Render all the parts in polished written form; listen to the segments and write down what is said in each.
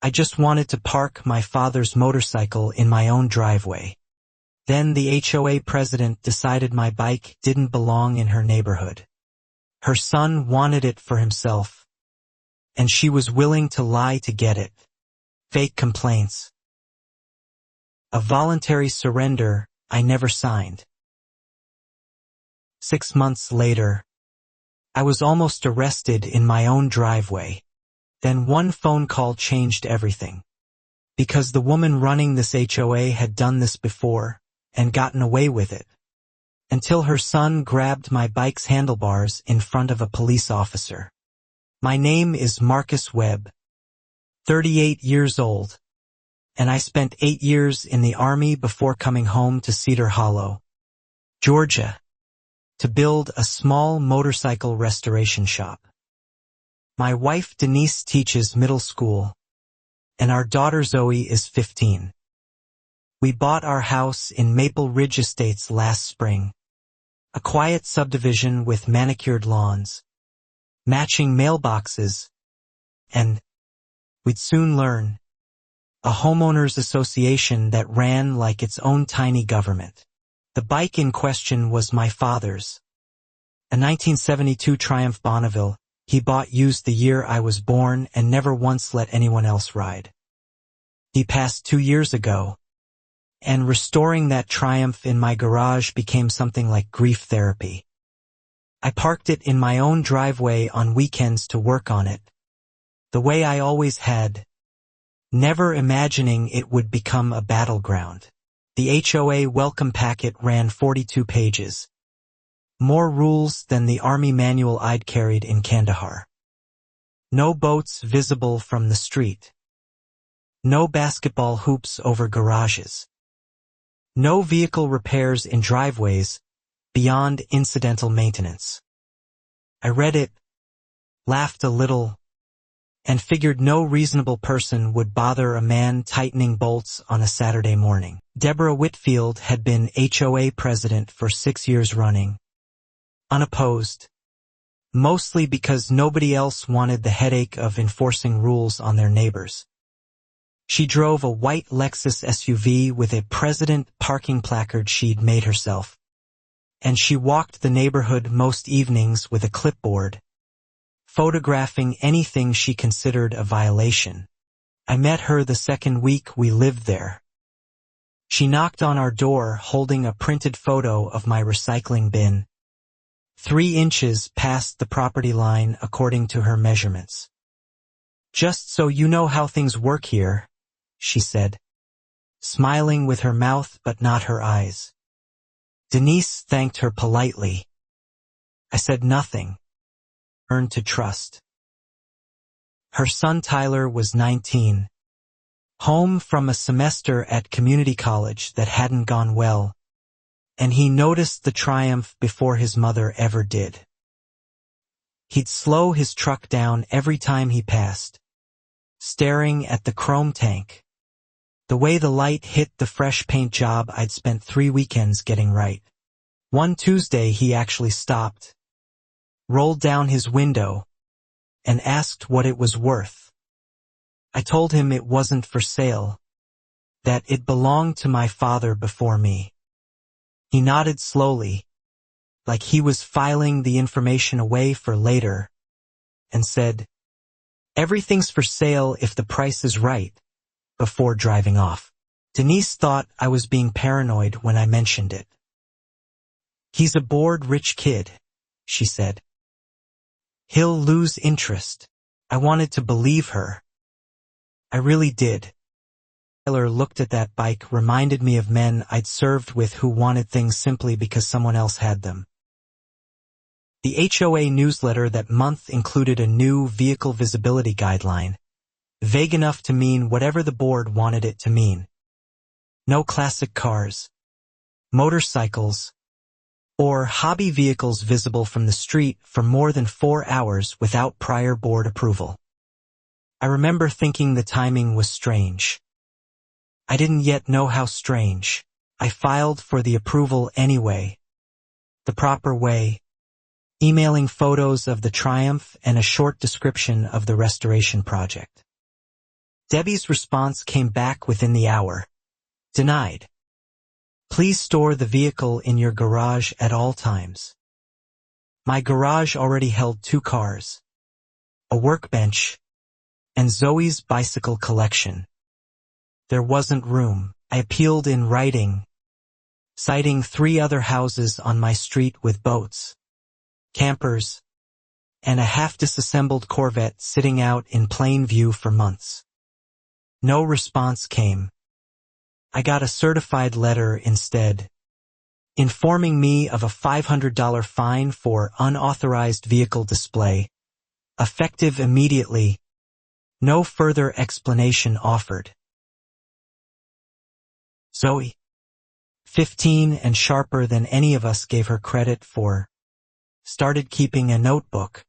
I just wanted to park my father's motorcycle in my own driveway. Then the HOA president decided my bike didn't belong in her neighborhood. Her son wanted it for himself, and she was willing to lie to get it. Fake complaints. A voluntary surrender I never signed. 6 months later, I was almost arrested in my own driveway. Then one phone call changed everything. Because the woman running this HOA had done this before and gotten away with it. Until her son grabbed my bike's handlebars in front of a police officer. My name is Marcus Webb, 38 years old, and I spent 8 years in the Army before coming home to Cedar Hollow, Georgia, to build a small motorcycle restoration shop. My wife Denise teaches middle school, and our daughter Zoe is 15. We bought our house in Maple Ridge Estates last spring, a quiet subdivision with manicured lawns, matching mailboxes, and, we'd soon learn, a homeowners association that ran like its own tiny government. The bike in question was my father's, a 1972 Triumph Bonneville. He bought used the year I was born and never once let anyone else ride. He passed 2 years ago, and restoring that Triumph in my garage became something like grief therapy. I parked it in my own driveway on weekends to work on it, the way I always had, never imagining it would become a battleground. The HOA welcome packet ran 42 pages. More rules than the Army manual I'd carried in Kandahar. No boats visible from the street. No basketball hoops over garages. No vehicle repairs in driveways beyond incidental maintenance. I read it, laughed a little, and figured no reasonable person would bother a man tightening bolts on a Saturday morning. Deborah Whitfield had been HOA president for 6 years running. Unopposed, mostly because nobody else wanted the headache of enforcing rules on their neighbors. She drove a white Lexus SUV with a president parking placard she'd made herself, and she walked the neighborhood most evenings with a clipboard, photographing anything she considered a violation. I met her the second week we lived there. She knocked on our door holding a printed photo of my recycling bin, 3 inches past the property line according to her measurements. "Just so you know how things work here," she said, smiling with her mouth but not her eyes. Denise thanked her politely. I said nothing. Learned to trust. Her son Tyler was 19, home from a semester at community college that hadn't gone well, and he noticed the Triumph before his mother ever did. He'd slow his truck down every time he passed, staring at the chrome tank, the way the light hit the fresh paint job I'd spent 3 weekends getting right. One Tuesday he actually stopped, rolled down his window, and asked what it was worth. I told him it wasn't for sale, that it belonged to my father before me. He nodded slowly, like he was filing the information away for later, and said, "Everything's for sale if the price is right," before driving off. Denise thought I was being paranoid when I mentioned it. "He's a bored rich kid," she said. "He'll lose interest." I wanted to believe her. I really did. Tyler looked at that bike, reminded me of men I'd served with who wanted things simply because someone else had them. The HOA newsletter that month included a new vehicle visibility guideline, vague enough to mean whatever the board wanted it to mean. No classic cars, motorcycles, or hobby vehicles visible from the street for more than 4 hours without prior board approval. I remember thinking the timing was strange. I didn't yet know how strange. I filed for the approval anyway, the proper way, emailing photos of the Triumph and a short description of the restoration project. Debbie's response came back within the hour. Denied. Please store the vehicle in your garage at all times. My garage already held 2 cars, a workbench, and Zoe's bicycle collection. There wasn't room. I appealed in writing, citing 3 other houses on my street with boats, campers, and a half-disassembled Corvette sitting out in plain view for months. No response came. I got a certified letter instead, informing me of a $500 fine for unauthorized vehicle display, effective immediately. No further explanation offered. Zoe, 15 and sharper than any of us gave her credit for, started keeping a notebook.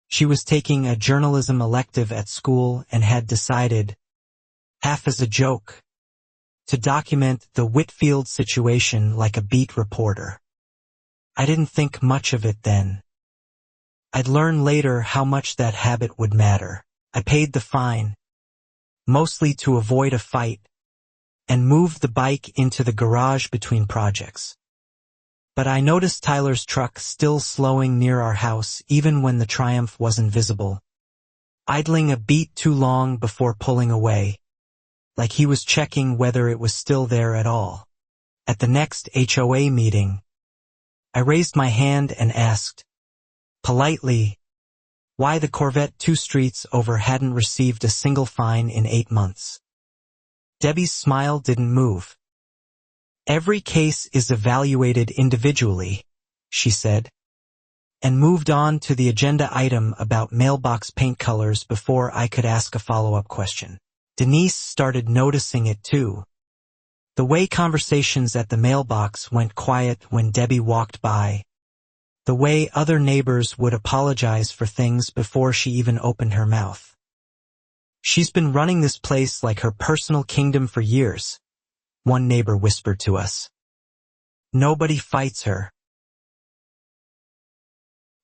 She was taking a journalism elective at school and had decided, half as a joke, to document the Whitfield situation like a beat reporter. I didn't think much of it then. I'd learn later how much that habit would matter. I paid the fine, mostly to avoid a fight, and moved the bike into the garage between projects. But I noticed Tyler's truck still slowing near our house even when the Triumph wasn't visible, idling a beat too long before pulling away, like he was checking whether it was still there at all. At the next HOA meeting, I raised my hand and asked, politely, why the Corvette 2 streets over hadn't received a single fine in 8 months. Debbie's smile didn't move. Every case is evaluated individually, she said, and moved on to the agenda item about mailbox paint colors before I could ask a follow-up question. Denise started noticing it too. The way conversations at the mailbox went quiet when Debbie walked by. The way other neighbors would apologize for things before she even opened her mouth. She's been running this place like her personal kingdom for years, one neighbor whispered to us. Nobody fights her.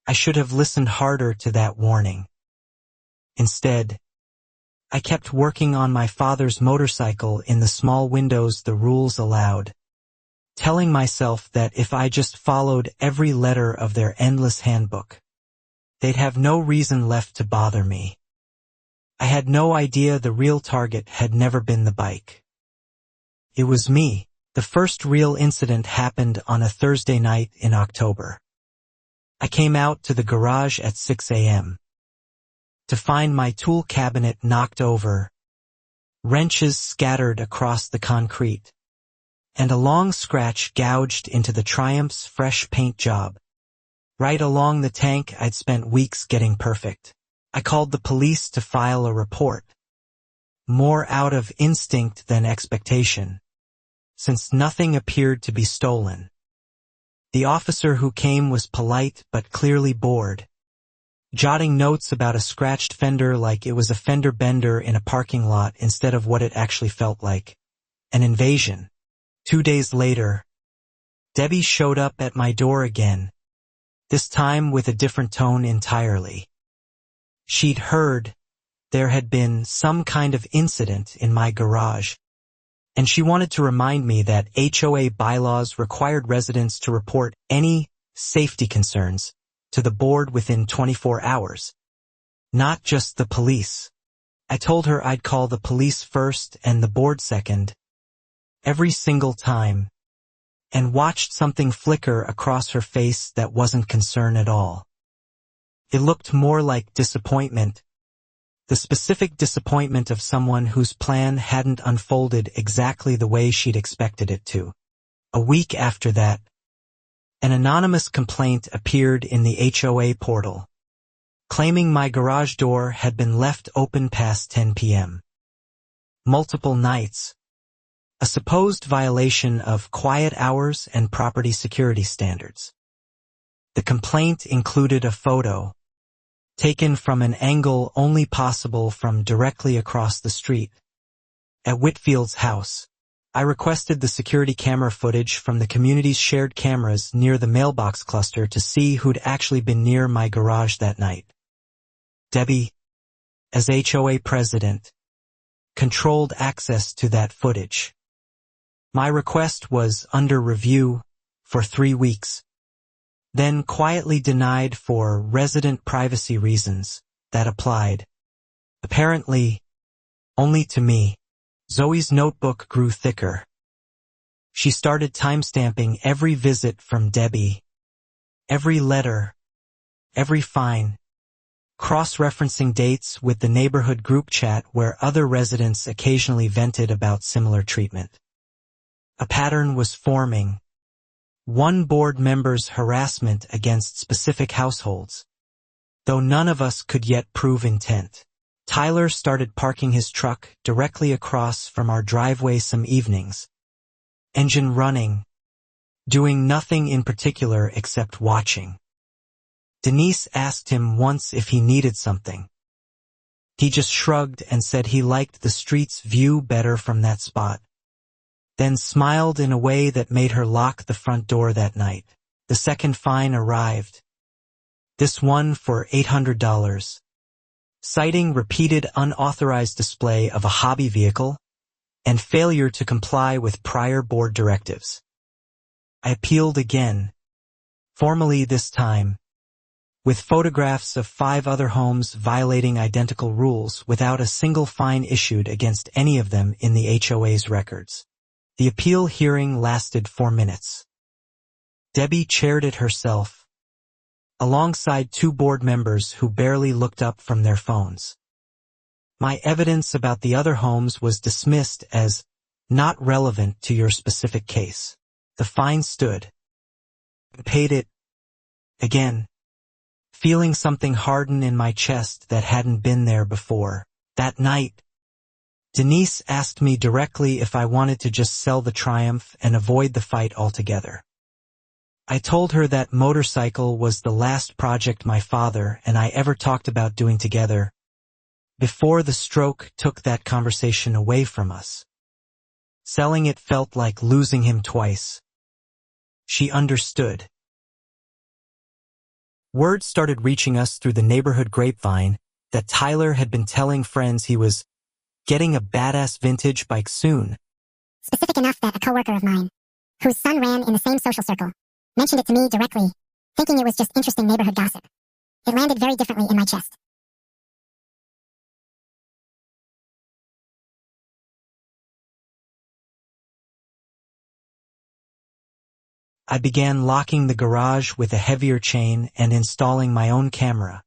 I should have listened harder to that warning. Instead, I kept working on my father's motorcycle in the small windows the rules allowed, telling myself that if I just followed every letter of their endless handbook, they'd have no reason left to bother me. I had no idea the real target had never been the bike. It was me. The first real incident happened on a Thursday night in October. I came out to the garage at 6 a.m. to find my tool cabinet knocked over, wrenches scattered across the concrete, and a long scratch gouged into the Triumph's fresh paint job, right along the tank I'd spent weeks getting perfect. I called the police to file a report, more out of instinct than expectation, since nothing appeared to be stolen. The officer who came was polite but clearly bored, jotting notes about a scratched fender like it was a fender bender in a parking lot instead of what it actually felt like, an invasion. 2 days later, Debbie showed up at my door again, this time with a different tone entirely. She'd heard there had been some kind of incident in my garage, and she wanted to remind me that HOA bylaws required residents to report any safety concerns to the board within 24 hours, not just the police. I told her I'd call the police first and the board second, every single time, and watched something flicker across her face that wasn't concern at all. It looked more like disappointment, the specific disappointment of someone whose plan hadn't unfolded exactly the way she'd expected it to. A week after that, an anonymous complaint appeared in the HOA portal, claiming my garage door had been left open past 10 p.m. multiple nights, a supposed violation of quiet hours and property security standards. The complaint included a photo, taken from an angle only possible from directly across the street, at Whitfield's house. I requested the security camera footage from the community's shared cameras near the mailbox cluster to see who'd actually been near my garage that night. Debbie, as HOA president, controlled access to that footage. My request was under review for 3 weeks, then quietly denied for resident privacy reasons that applied, apparently, only to me. Zoe's notebook grew thicker. She started timestamping every visit from Debbie, every letter, every fine, cross-referencing dates with the neighborhood group chat where other residents occasionally vented about similar treatment. A pattern was forming. One board member's harassment against specific households, though none of us could yet prove intent. Tyler started parking his truck directly across from our driveway some evenings, engine running, doing nothing in particular except watching. Denise asked him once if he needed something. He just shrugged and said he liked the street's view better from that spot, then smiled in a way that made her lock the front door that night. The second fine arrived, this one for $800, citing repeated unauthorized display of a hobby vehicle and failure to comply with prior board directives. I appealed again, formally this time, with photographs of 5 other homes violating identical rules without a single fine issued against any of them in the HOA's records. The appeal hearing lasted 4 minutes. Debbie chaired it herself, alongside 2 board members who barely looked up from their phones. My evidence about the other homes was dismissed as not relevant to your specific case. The fine stood. I paid it again, feeling something harden in my chest that hadn't been there before. That night, Denise asked me directly if I wanted to just sell the Triumph and avoid the fight altogether. I told her that motorcycle was the last project my father and I ever talked about doing together, before the stroke took that conversation away from us. Selling it felt like losing him twice. She understood. Word started reaching us through the neighborhood grapevine that Tyler had been telling friends he was getting a badass vintage bike soon. Specific enough that a coworker of mine, whose son ran in the same social circle, mentioned it to me directly, thinking it was just interesting neighborhood gossip. It landed very differently in my chest. I began locking the garage with a heavier chain and installing my own camera.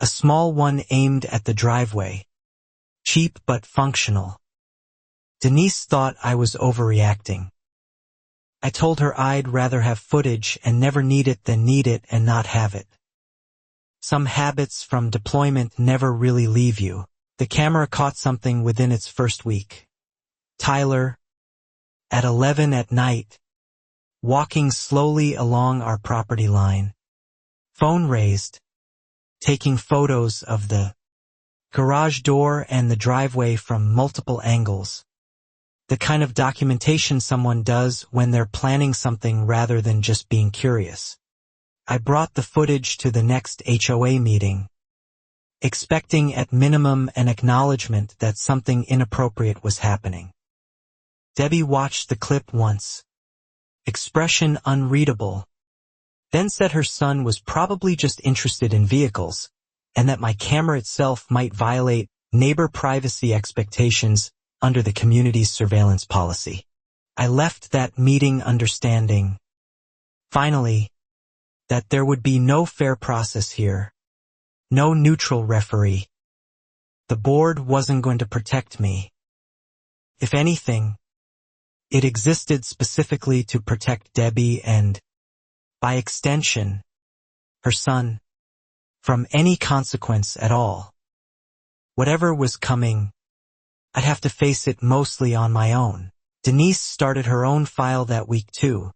A small one aimed at the driveway. Cheap but functional. Denise thought I was overreacting. I told her I'd rather have footage and never need it than need it and not have it. Some habits from deployment never really leave you. The camera caught something within its first week. Tyler, at 11 at night, walking slowly along our property line. Phone raised, taking photos of the garage door and the driveway from multiple angles. The kind of documentation someone does when they're planning something rather than just being curious. I brought the footage to the next HOA meeting, expecting at minimum an acknowledgement that something inappropriate was happening. Debbie watched the clip once. Expression unreadable, then said her son was probably just interested in vehicles, and that my camera itself might violate neighbor privacy expectations under the community's surveillance policy. I left that meeting understanding, finally, that there would be no fair process here, no neutral referee. The board wasn't going to protect me. If anything, it existed specifically to protect Debbie and, by extension, her son, from any consequence at all. Whatever was coming, I'd have to face it mostly on my own. Denise started her own file that week too,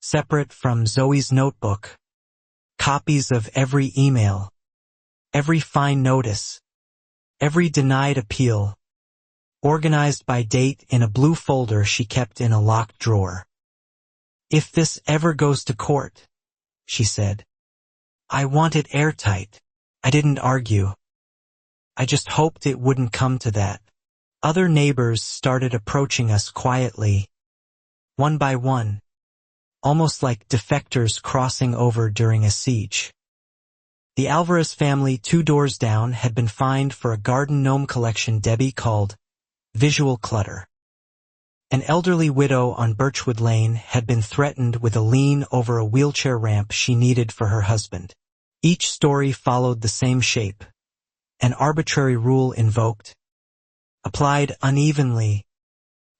separate from Zoe's notebook, copies of every email, every fine notice, every denied appeal, organized by date in a blue folder she kept in a locked drawer. If this ever goes to court, she said, I want it airtight. I didn't argue. I just hoped it wouldn't come to that. Other neighbors started approaching us quietly, one by one, almost like defectors crossing over during a siege. The Alvarez family 2 doors down had been fined for a garden gnome collection Debbie called visual clutter. An elderly widow on Birchwood Lane had been threatened with a lien over a wheelchair ramp she needed for her husband. Each story followed the same shape. An arbitrary rule invoked, applied unevenly,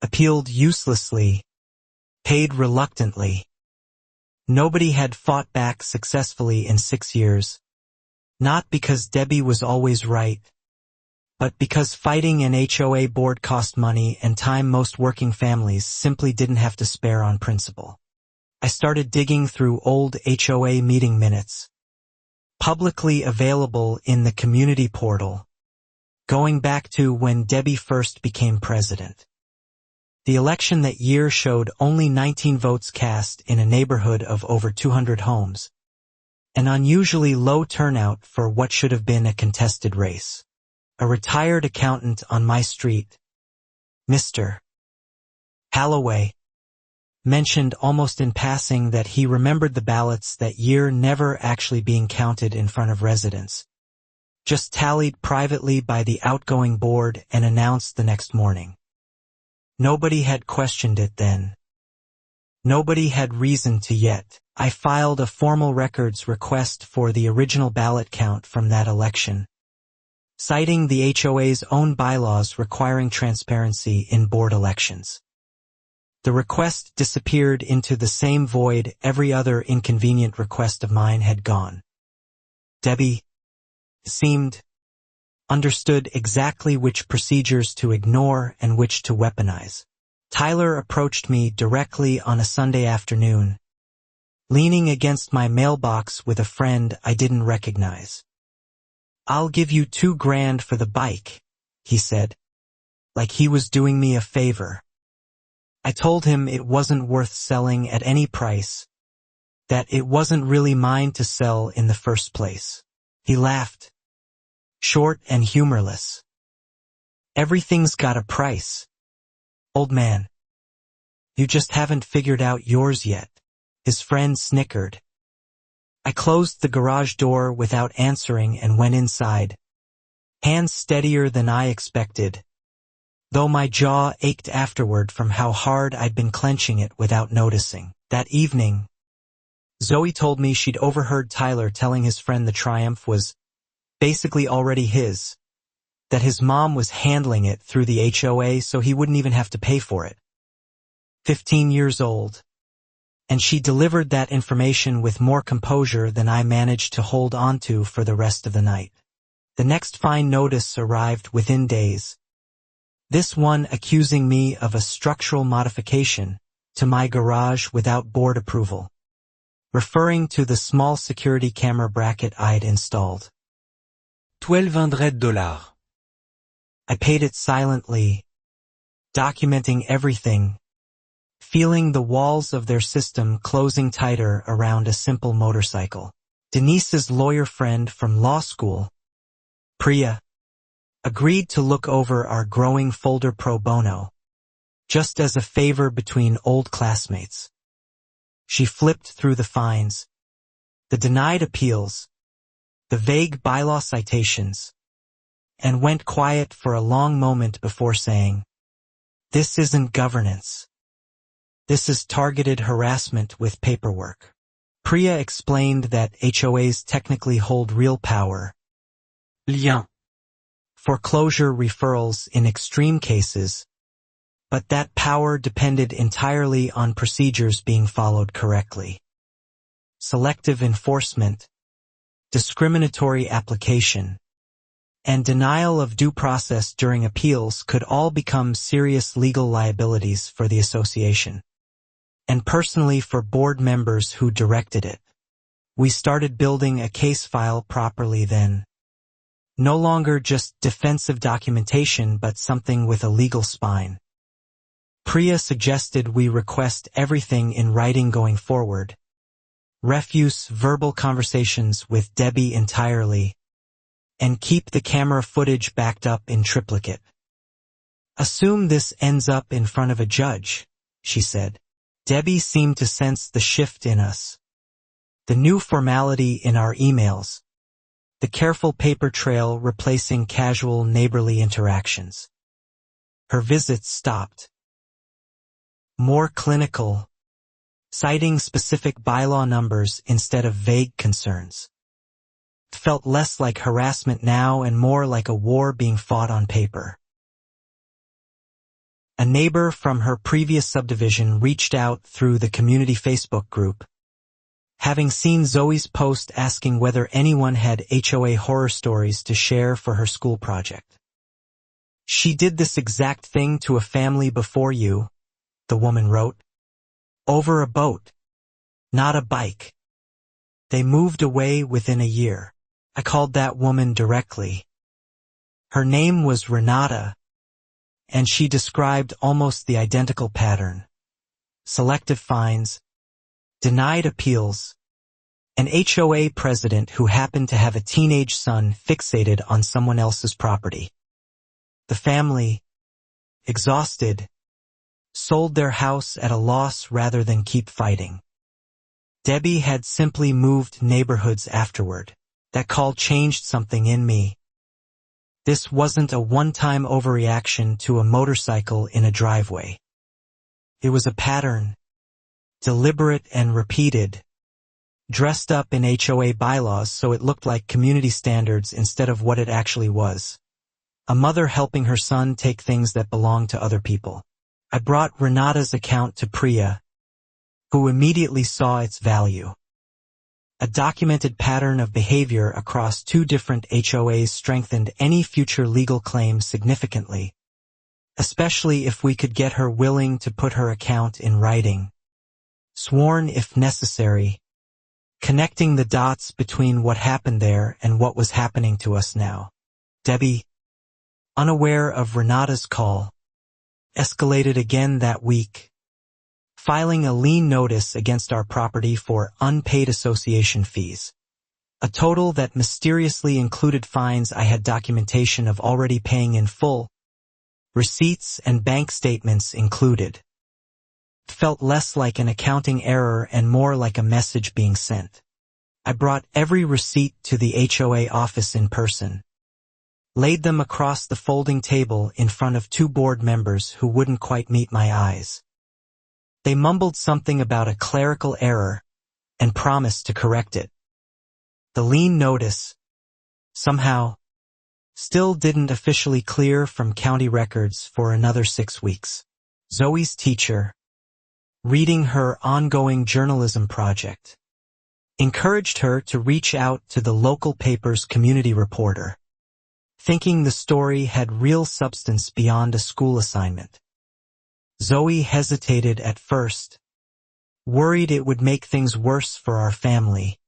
appealed uselessly, paid reluctantly. Nobody had fought back successfully in 6 years. Not because Debbie was always right, but because fighting an HOA board cost money and time most working families simply didn't have to spare on principle. I started digging through old HOA meeting minutes, publicly available in the community portal, going back to when Debbie first became president. The election that year showed only 19 votes cast in a neighborhood of over 200 homes, an unusually low turnout for what should have been a contested race. A retired accountant on my street, Mr. Halloway, mentioned almost in passing that he remembered the ballots that year never actually being counted in front of residents, just tallied privately by the outgoing board and announced the next morning. Nobody had questioned it then. Nobody had reason to yet. I filed a formal records request for the original ballot count from that election, citing the HOA's own bylaws requiring transparency in board elections. The request disappeared into the same void every other inconvenient request of mine had gone. Debbie seemed understood exactly which procedures to ignore and which to weaponize. Tyler approached me directly on a Sunday afternoon, leaning against my mailbox with a friend I didn't recognize. "I'll give you $2,000 for the bike," he said, like he was doing me a favor. I told him it wasn't worth selling at any price, that it wasn't really mine to sell in the first place. He laughed, short and humorless. "Everything's got a price, old man. You just haven't figured out yours yet." His friend snickered. I closed the garage door without answering and went inside, hands steadier than I expected, though my jaw ached afterward from how hard I'd been clenching it without noticing. That evening, Zoe told me she'd overheard Tyler telling his friend the Triumph was basically already his, that his mom was handling it through the HOA so he wouldn't even have to pay for it. 15 years old. And she delivered that information with more composure than I managed to hold on to for the rest of the night. The next fine notice arrived within days. This one accusing me of a structural modification to my garage without board approval, referring to the small security camera bracket I'd installed. $1,200. I paid it silently, documenting everything, feeling the walls of their system closing tighter around a simple motorcycle. Denise's lawyer friend from law school, Priya, agreed to look over our growing folder pro bono, just as a favor between old classmates. She flipped through the fines, the denied appeals, the vague bylaw citations, and went quiet for a long moment before saying, "This isn't governance. This is targeted harassment with paperwork." Priya explained that HOAs technically hold real power, lien, foreclosure referrals in extreme cases, but that power depended entirely on procedures being followed correctly. Selective enforcement, discriminatory application, and denial of due process during appeals could all become serious legal liabilities for the association, and personally for board members who directed it. We started building a case file properly then. No longer just defensive documentation but something with a legal spine. Priya suggested we request everything in writing going forward. Refuse verbal conversations with Debbie entirely, and keep the camera footage backed up in triplicate. Assume this ends up in front of a judge, she said. Debbie seemed to sense the shift in us. The new formality in our emails. The careful paper trail replacing casual neighborly interactions. Her visits stopped. More clinical, citing specific bylaw numbers instead of vague concerns. It felt less like harassment now and more like a war being fought on paper. A neighbor from her previous subdivision reached out through the community Facebook group, having seen Zoe's post asking whether anyone had HOA horror stories to share for her school project. She did this exact thing to a family before you, the woman wrote. Over a boat, not a bike. They moved away within a year. I called that woman directly. Her name was Renata, and she described almost the identical pattern. Selective fines, denied appeals, an HOA president who happened to have a teenage son fixated on someone else's property. The family, exhausted, sold their house at a loss rather than keep fighting. Debbie had simply moved neighborhoods afterward. That call changed something in me. This wasn't a one-time overreaction to a motorcycle in a driveway. It was a pattern, deliberate and repeated, dressed up in HOA bylaws so it looked like community standards instead of what it actually was. A mother helping her son take things that belonged to other people. I brought Renata's account to Priya, who immediately saw its value. A documented pattern of behavior across two different HOAs strengthened any future legal claim significantly, especially if we could get her willing to put her account in writing, sworn if necessary, connecting the dots between what happened there and what was happening to us now. Debbie, unaware of Renata's call, escalated again that week, filing a lien notice against our property for unpaid association fees, a total that mysteriously included fines I had documentation of already paying in full, receipts and bank statements included. It felt less like an accounting error and more like a message being sent. I brought every receipt to the HOA office in person, laid them across the folding table in front of two board members who wouldn't quite meet my eyes. They mumbled something about a clerical error and promised to correct it. The lien notice, somehow, still didn't officially clear from county records for another 6 weeks. Zoe's teacher, reading her ongoing journalism project, encouraged her to reach out to the local paper's community reporter, thinking the story had real substance beyond a school assignment. Zoe hesitated at first, worried it would make things worse for our family,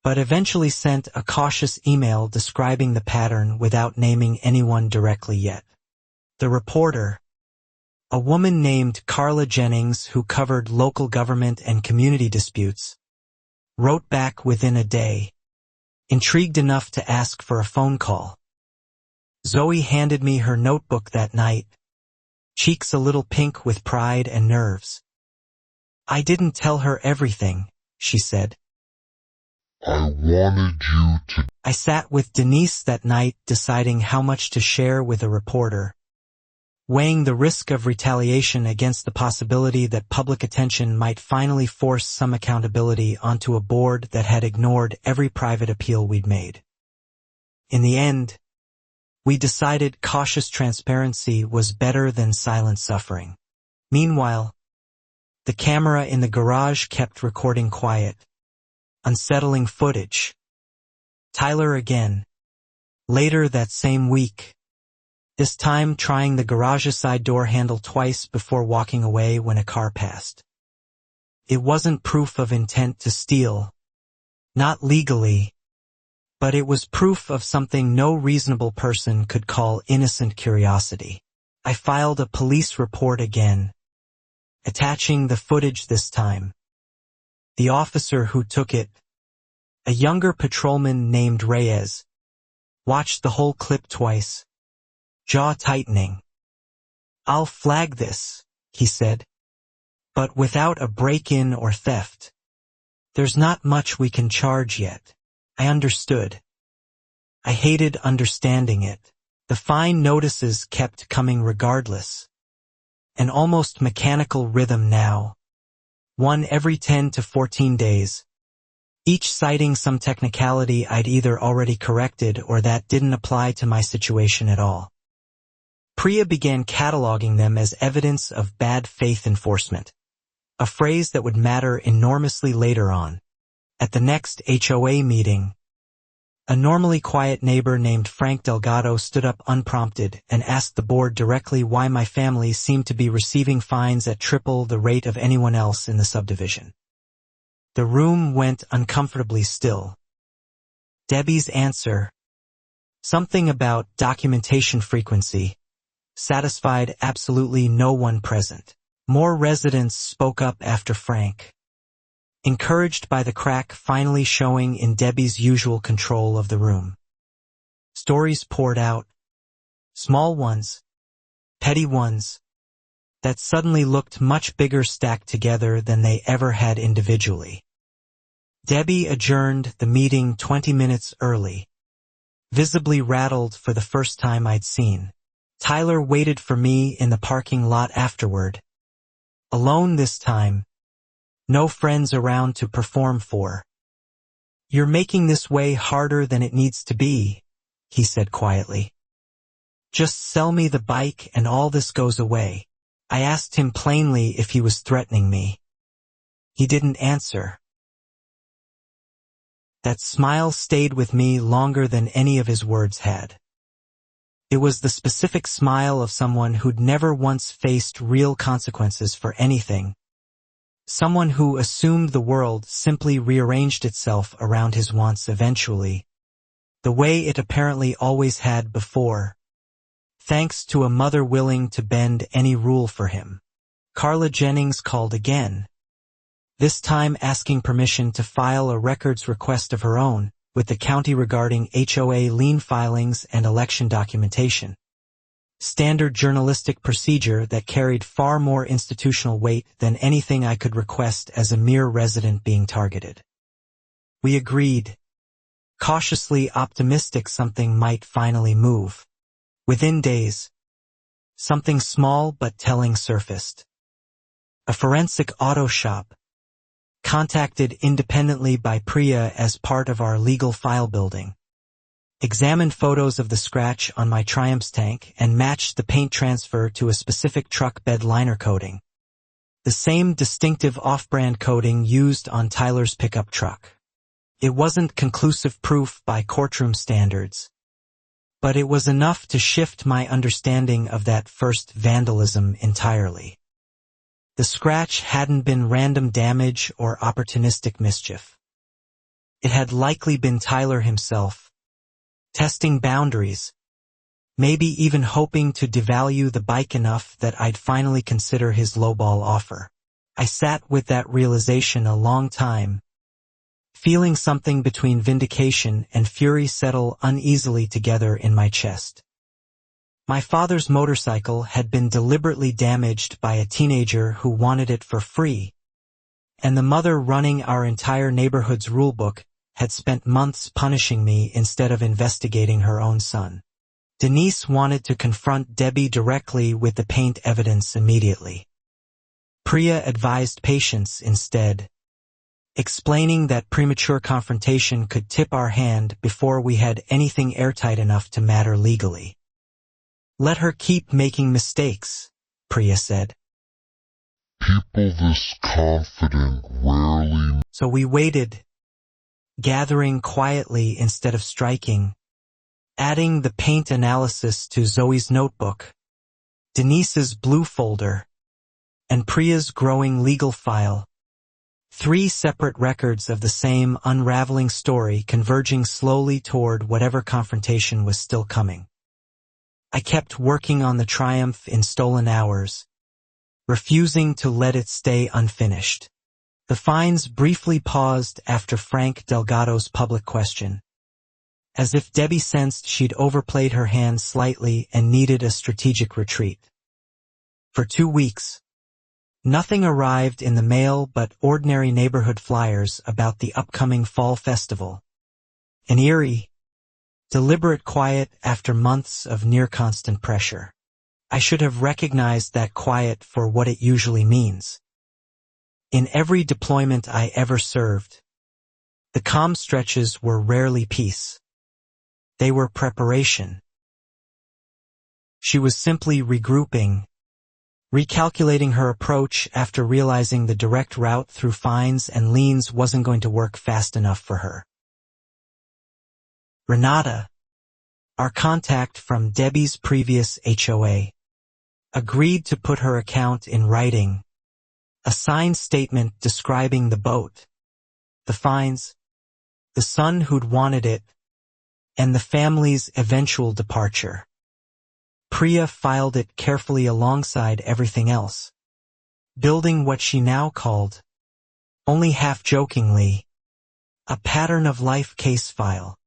but eventually sent a cautious email describing the pattern without naming anyone directly yet. The reporter, a woman named Carla Jennings who covered local government and community disputes, wrote back within a day, intrigued enough to ask for a phone call. Zoe handed me her notebook that night, cheeks a little pink with pride and nerves. I didn't tell her everything, she said. I wanted you to. I sat with Denise that night deciding how much to share with a reporter, weighing the risk of retaliation against the possibility that public attention might finally force some accountability onto a board that had ignored every private appeal we'd made. In the end, we decided cautious transparency was better than silent suffering. Meanwhile, the camera in the garage kept recording quiet, unsettling footage. Tyler again, later that same week, this time trying the garage's side door handle twice before walking away when a car passed. It wasn't proof of intent to steal, not legally, but it was proof of something no reasonable person could call innocent curiosity. I filed a police report again, attaching the footage this time. The officer who took it, a younger patrolman named Reyes, watched the whole clip twice, jaw tightening. "I'll flag this," he said. "But without a break-in or theft, there's not much we can charge yet." I understood. I hated understanding it. The fine notices kept coming regardless. An almost mechanical rhythm now. One every 10 to 14 days. Each citing some technicality I'd either already corrected or that didn't apply to my situation at all. Priya began cataloging them as evidence of bad faith enforcement, a phrase that would matter enormously later on. At the next HOA meeting, a normally quiet neighbor named Frank Delgado stood up unprompted and asked the board directly why my family seemed to be receiving fines at triple the rate of anyone else in the subdivision. The room went uncomfortably still. Debbie's answer, something about documentation frequency, satisfied absolutely no one present. More residents spoke up after Frank, encouraged by the crack finally showing in Debbie's usual control of the room. Stories poured out, small ones, petty ones, that suddenly looked much bigger stacked together than they ever had individually. Debbie adjourned the meeting 20 minutes early, visibly rattled for the first time I'd seen. Tyler waited for me in the parking lot afterward. Alone this time. No friends around to perform for. "You're making this way harder than it needs to be," he said quietly. "Just sell me the bike and all this goes away." I asked him plainly if he was threatening me. He didn't answer. That smile stayed with me longer than any of his words had. It was the specific smile of someone who'd never once faced real consequences for anything. Someone who assumed the world simply rearranged itself around his wants eventually, the way it apparently always had before, thanks to a mother willing to bend any rule for him. Carla Jennings called again, this time asking permission to file a records request of her own with the county regarding HOA lien filings and election documentation. Standard journalistic procedure that carried far more institutional weight than anything I could request as a mere resident being targeted. We agreed, cautiously optimistic something might finally move. Within days, something small but telling surfaced. A forensic auto shop, contacted independently by Priya as part of our legal file building, examined photos of the scratch on my Triumph's tank and matched the paint transfer to a specific truck bed liner coating, the same distinctive off-brand coating used on Tyler's pickup truck. It wasn't conclusive proof by courtroom standards, but it was enough to shift my understanding of that first vandalism entirely. The scratch hadn't been random damage or opportunistic mischief. It had likely been Tyler himself, testing boundaries, maybe even hoping to devalue the bike enough that I'd finally consider his lowball offer. I sat with that realization a long time, feeling something between vindication and fury settle uneasily together in my chest. My father's motorcycle had been deliberately damaged by a teenager who wanted it for free, and the mother running our entire neighborhood's rulebook had spent months punishing me instead of investigating her own son. Denise wanted to confront Debbie directly with the paint evidence immediately. Priya advised patience instead, explaining that premature confrontation could tip our hand before we had anything airtight enough to matter legally. Let her keep making mistakes, Priya said. People this confident rarely... So we waited, gathering quietly instead of striking, adding the paint analysis to Zoe's notebook, Denise's blue folder, and Priya's growing legal file. 3 separate records of the same unraveling story converging slowly toward whatever confrontation was still coming. I kept working on the Triumph in stolen hours, refusing to let it stay unfinished. The fines briefly paused after Frank Delgado's public question, as if Debbie sensed she'd overplayed her hand slightly and needed a strategic retreat. For 2 weeks, nothing arrived in the mail but ordinary neighborhood flyers about the upcoming fall festival. An eerie, deliberate quiet after months of near-constant pressure. I should have recognized that quiet for what it usually means. In every deployment I ever served, the calm stretches were rarely peace. They were preparation. She was simply regrouping, recalculating her approach after realizing the direct route through fines and liens wasn't going to work fast enough for her. Renata, our contact from Debbie's previous HOA, agreed to put her account in writing, a signed statement describing the boat, the fines, the son who'd wanted it, and the family's eventual departure. Priya filed it carefully alongside everything else, building what she now called, only half-jokingly, a pattern-of-life case file.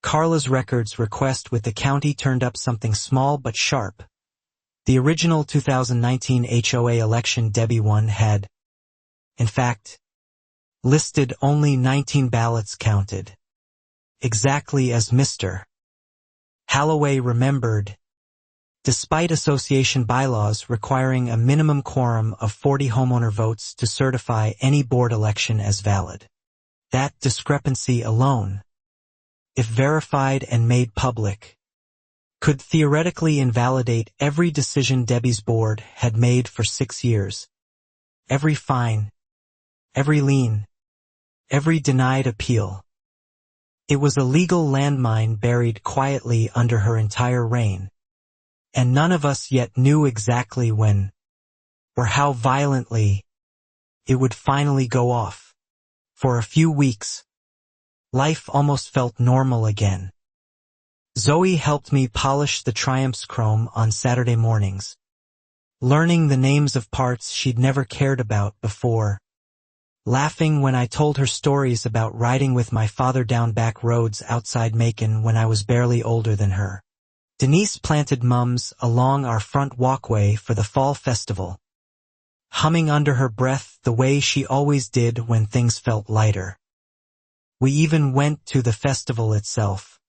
Carla's records request with the county turned up something small but sharp. The original 2019 HOA election Debbie won had, in fact, listed only 19 ballots counted, exactly as Mr. Holloway remembered, despite association bylaws requiring a minimum quorum of 40 homeowner votes to certify any board election as valid. That discrepancy alone, if verified and made public, could theoretically invalidate every decision Debbie's board had made for 6 years. Every fine, every lien, every denied appeal. It was a legal landmine buried quietly under her entire reign, and none of us yet knew exactly when, or how violently, it would finally go off. For a few weeks, life almost felt normal again. Zoe helped me polish the Triumph's chrome on Saturday mornings, learning the names of parts she'd never cared about before, laughing when I told her stories about riding with my father down back roads outside Macon when I was barely older than her. Denise planted mums along our front walkway for the fall festival, humming under her breath the way she always did when things felt lighter. We even went to the festival itself,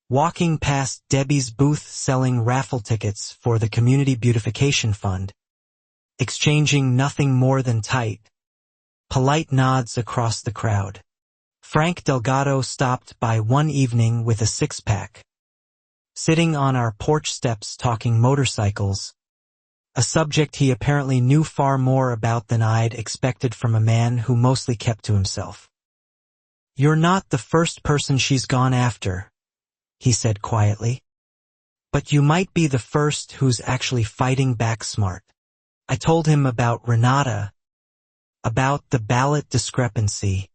walking past Debbie's booth selling raffle tickets for the Community Beautification Fund, exchanging nothing more than tight, polite nods across the crowd. Frank Delgado stopped by one evening with a six-pack, sitting on our porch steps talking motorcycles, a subject he apparently knew far more about than I'd expected from a man who mostly kept to himself. "You're not the first person she's gone after," he said quietly. "But you might be the first who's actually fighting back smart." I told him about Renata, about the ballot discrepancy,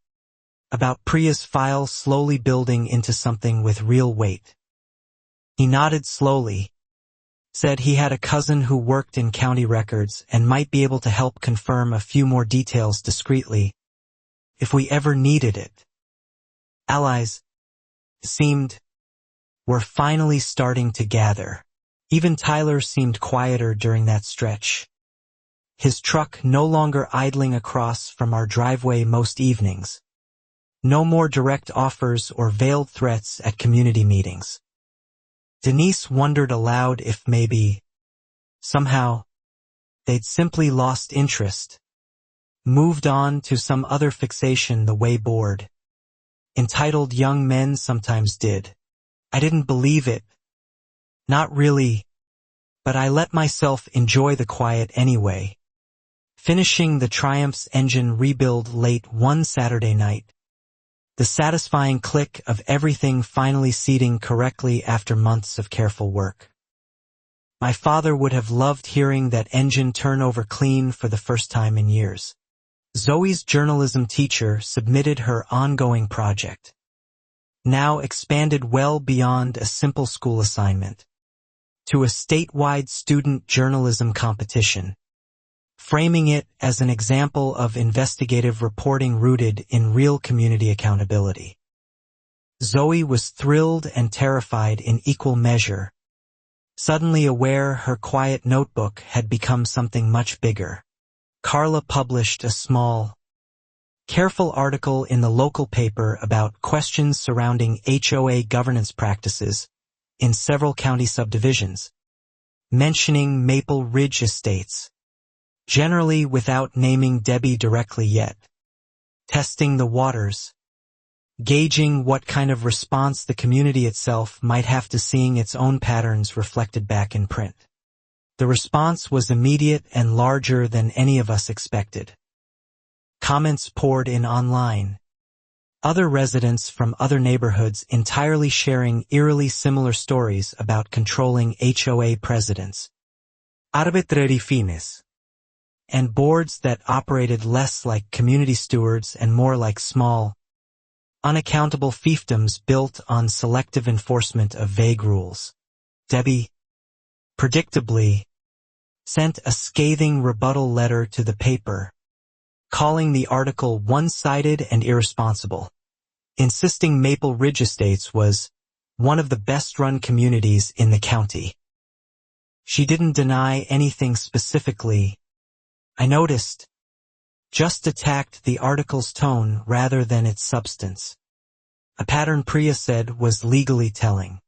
about Priya's file slowly building into something with real weight. He nodded slowly, said he had a cousin who worked in county records and might be able to help confirm a few more details discreetly, if we ever needed it. Allies, it seemed, were finally starting to gather. Even Tyler seemed quieter during that stretch, his truck no longer idling across from our driveway most evenings. No more direct offers or veiled threats at community meetings. Denise wondered aloud if maybe, somehow, they'd simply lost interest, moved on to some other fixation the way bored, entitled young men sometimes did. I didn't believe it. Not really, but I let myself enjoy the quiet anyway, finishing the Triumph's engine rebuild late one Saturday night. The satisfying click of everything finally seating correctly after months of careful work. My father would have loved hearing that engine turn over clean for the first time in years. Zoe's journalism teacher submitted her ongoing project, now expanded well beyond a simple school assignment, to a statewide student journalism competition, framing it as an example of investigative reporting rooted in real community accountability. Zoe was thrilled and terrified in equal measure, Suddenly aware her quiet notebook had become something much bigger. Carla published a small, careful article in the local paper about questions surrounding HOA governance practices in several county subdivisions, mentioning Maple Ridge Estates, generally without naming Debbie directly yet, testing the waters, gauging what kind of response the community itself might have to seeing its own patterns reflected back in print. The response was immediate and larger than any of us expected. Comments poured in online. Other residents from other neighborhoods entirely sharing eerily similar stories about controlling HOA presidents, arbitrary fines, and boards that operated less like community stewards and more like small, unaccountable fiefdoms built on selective enforcement of vague rules. Debbie, predictably, sent a scathing rebuttal letter to the paper, calling the article one-sided and irresponsible, insisting Maple Ridge Estates was one of the best-run communities in the county. She didn't deny anything specifically, I noticed, just attacked the article's tone rather than its substance. A pattern Priya said was legally telling.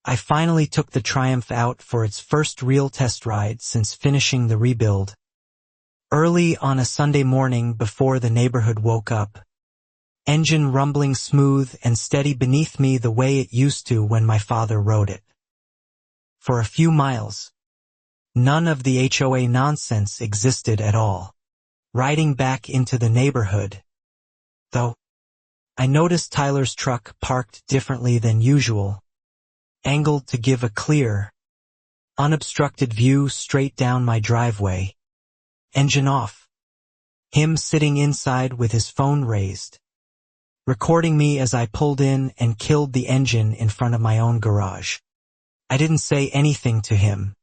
I finally took the Triumph out for its first real test ride since finishing the rebuild. Early on a Sunday morning before the neighborhood woke up, engine rumbling smooth and steady beneath me the way it used to when my father rode it. For a few miles, none of the HOA nonsense existed at all. Riding back into the neighborhood, though, I noticed Tyler's truck parked differently than usual, angled to give a clear, unobstructed view straight down my driveway. Engine off. Him sitting inside with his phone raised, recording me as I pulled in and killed the engine in front of my own garage. I didn't say anything to him.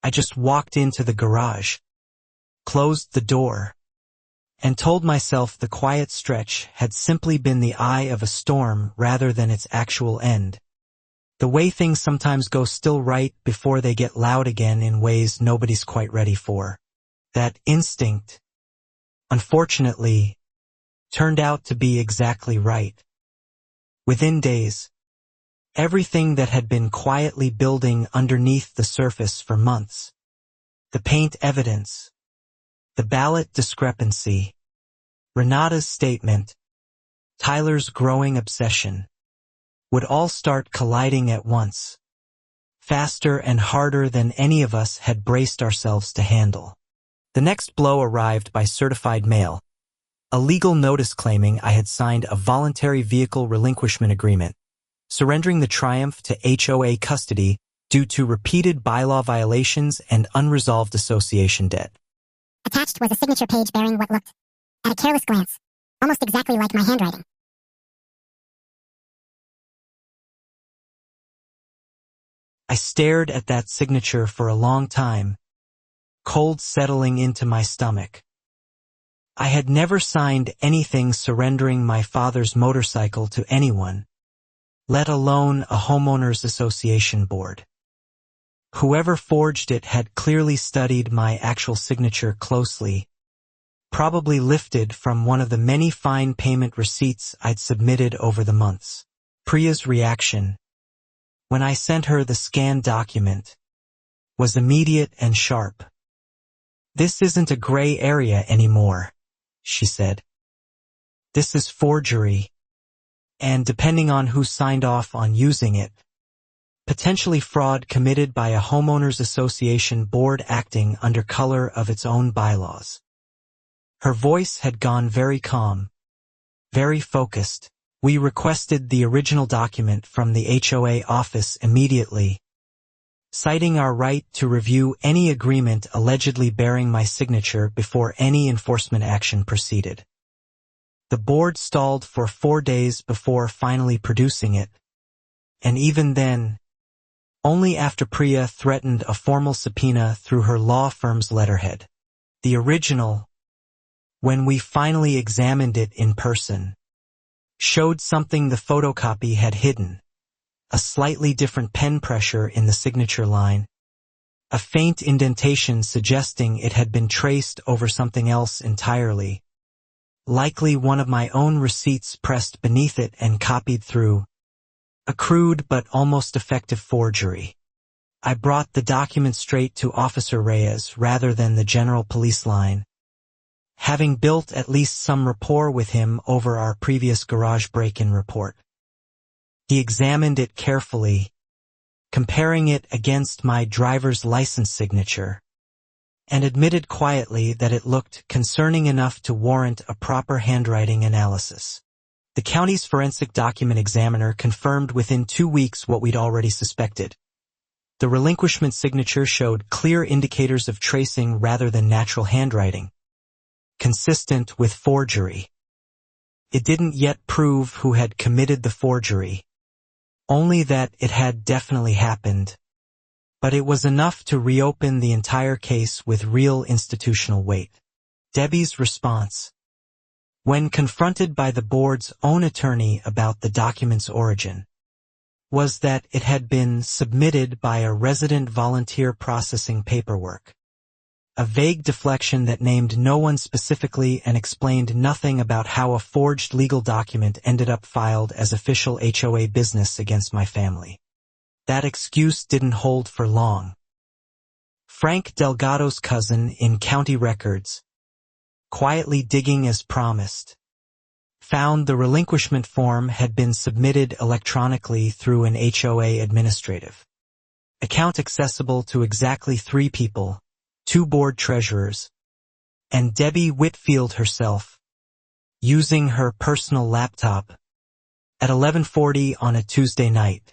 I just walked into the garage, closed the door, and told myself the quiet stretch had simply been the eye of a storm rather than its actual end. The way things sometimes go still right before they get loud again in ways nobody's quite ready for. That instinct, unfortunately, turned out to be exactly right. Within days, everything that had been quietly building underneath the surface for months, the paint evidence, the ballot discrepancy, Renata's statement, Tyler's growing obsession, would all start colliding at once, faster and harder than any of us had braced ourselves to handle. The next blow arrived by certified mail, a legal notice claiming I had signed a voluntary vehicle relinquishment agreement, surrendering the Triumph to HOA custody due to repeated bylaw violations and unresolved association debt. Attached was a signature page bearing what looked, at a careless glance, almost exactly like my handwriting. I stared at that signature for a long time, cold settling into my stomach. I had never signed anything surrendering my father's motorcycle to anyone, let alone a homeowners association board. Whoever forged it had clearly studied my actual signature closely, probably lifted from one of the many fine payment receipts I'd submitted over the months. Priya's reaction, when I sent her the scanned document, was immediate and sharp. "This isn't a gray area anymore," she said. "This is forgery, and depending on who signed off on using it, potentially fraud committed by a homeowners association board acting under color of its own bylaws." Her voice had gone very calm, very focused. We requested the original document from the HOA office immediately, citing our right to review any agreement allegedly bearing my signature before any enforcement action proceeded. The board stalled for 4 days before finally producing it, and even then, only after Priya threatened a formal subpoena through her law firm's letterhead. The original, when we finally examined it in person, showed something the photocopy had hidden. a slightly different pen pressure in the signature line, a faint indentation suggesting it had been traced over something else entirely, likely one of my own receipts pressed beneath it and copied through, a crude but almost effective forgery. I brought the document straight to Officer Reyes rather than the general police line, having built at least some rapport with him over our previous garage break-in report. He examined it carefully, comparing it against my driver's license signature, and admitted quietly that it looked concerning enough to warrant a proper handwriting analysis. The county's forensic document examiner confirmed within 2 weeks what we'd already suspected. The relinquishment signature showed clear indicators of tracing rather than natural handwriting, consistent with forgery. It didn't yet prove who had committed the forgery, only that it had definitely happened, but it was enough to reopen the entire case with real institutional weight. Debbie's response, when confronted by the board's own attorney about the document's origin, was that it had been submitted by a resident volunteer processing paperwork. A vague deflection that named no one specifically and explained nothing about how a forged legal document ended up filed as official HOA business against my family. That excuse didn't hold for long. Frank Delgado's cousin in county records, quietly digging as promised, found the relinquishment form had been submitted electronically through an HOA administrative account accessible to exactly 3 people, 2 board treasurers, and Debbie Whitfield herself, using her personal laptop, at 11:40 on a Tuesday night.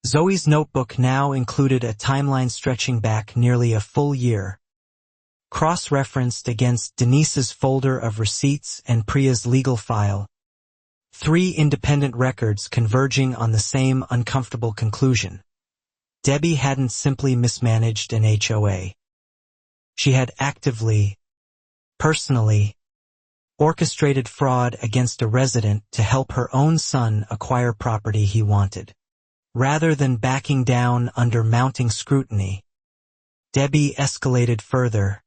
Zoe's notebook now included a timeline stretching back nearly a full year, cross-referenced against Denise's folder of receipts and Priya's legal file, 3 independent records converging on the same uncomfortable conclusion. Debbie hadn't simply mismanaged an HOA. She had actively, personally, orchestrated fraud against a resident to help her own son acquire property he wanted. Rather than backing down under mounting scrutiny, Debbie escalated further,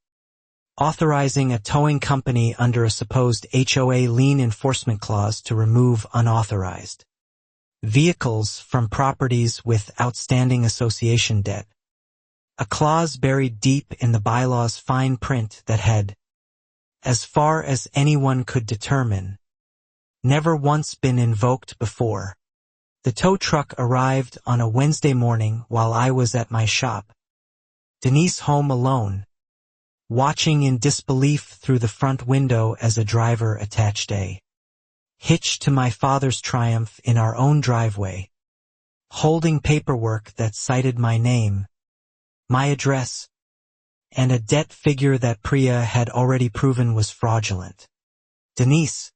authorizing a towing company under a supposed HOA lien enforcement clause to remove unauthorized vehicles from properties with outstanding association debt. A clause buried deep in the bylaw's fine print that had, as far as anyone could determine, never once been invoked before. The tow truck arrived on a Wednesday morning while I was at my shop, Denise home alone, watching in disbelief through the front window as a driver attached a hitch to my father's Triumph in our own driveway, holding paperwork that cited my name, my address, and a debt figure that Priya had already proven was fraudulent. Denise,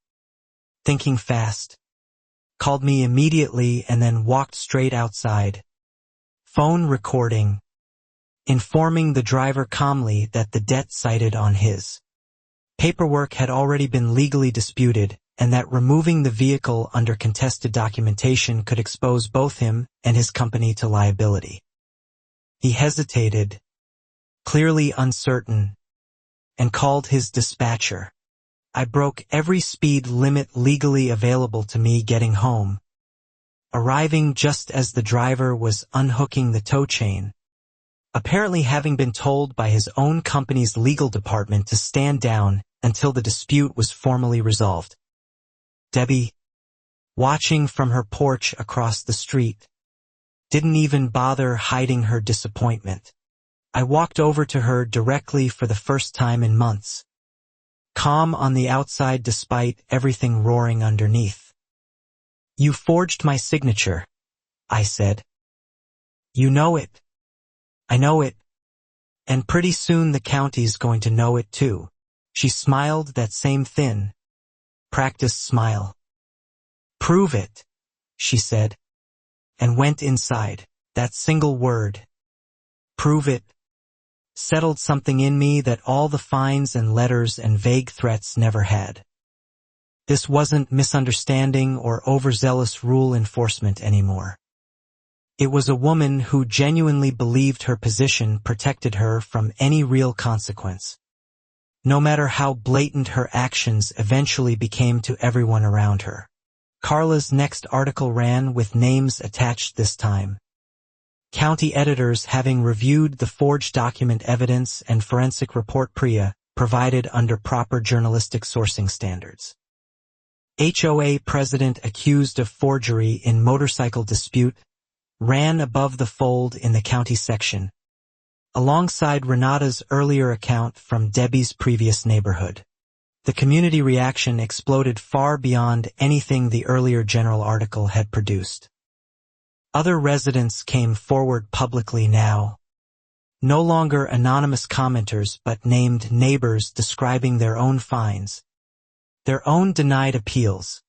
thinking fast, called me immediately and then walked straight outside, phone recording, informing the driver calmly that the debt cited on his paperwork had already been legally disputed and that removing the vehicle under contested documentation could expose both him and his company to liability. He hesitated, clearly uncertain, and called his dispatcher. I broke every speed limit legally available to me getting home, arriving just as the driver was unhooking the tow chain, apparently having been told by his own company's legal department to stand down until the dispute was formally resolved. Debbie, watching from her porch across the street, didn't even bother hiding her disappointment. I walked over to her directly for the first time in months, calm on the outside despite everything roaring underneath. "You forged my signature," I said. "You know it." "I know it. And pretty soon the county's going to know it too." She smiled that same thin, practiced smile. "Prove it," she said, and went inside. That single word, "prove it," settled something in me that all the fines and letters and vague threats never had. This wasn't misunderstanding or overzealous rule enforcement anymore. It was a woman who genuinely believed her position protected her from any real consequence, no matter how blatant her actions eventually became to everyone around her. Carla's next article ran with names attached this time. County editors having reviewed the forged document evidence and forensic report PREA provided under proper journalistic sourcing standards. HOA president accused of forgery in motorcycle dispute ran above the fold in the county section, alongside Renata's earlier account from Debbie's previous neighborhood. The community reaction exploded far beyond anything the earlier general article had produced. Other residents came forward publicly now, no longer anonymous commenters but named neighbors describing their own finds, their own denied appeals,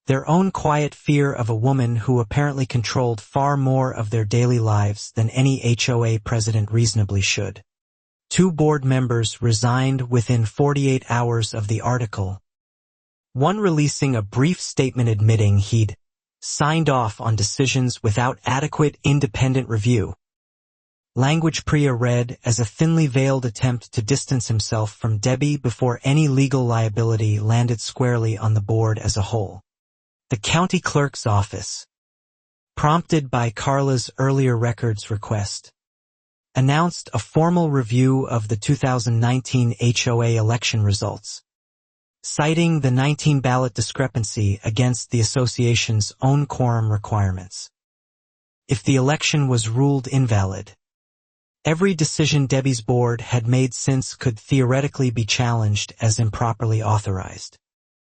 their own quiet fear of a woman who apparently controlled far more of their daily lives than any HOA president reasonably should. 2 board members resigned within 48 hours of the article, one releasing a brief statement admitting he'd signed off on decisions without adequate independent review. Language PREA read as a thinly veiled attempt to distance himself from Debbie before any legal liability landed squarely on the board as a whole. The county clerk's office, prompted by Carla's earlier records request, announced a formal review of the 2019 HOA election results, citing the 19-ballot discrepancy against the association's own quorum requirements. If the election was ruled invalid, every decision Debbie's board had made since could theoretically be challenged as improperly authorized.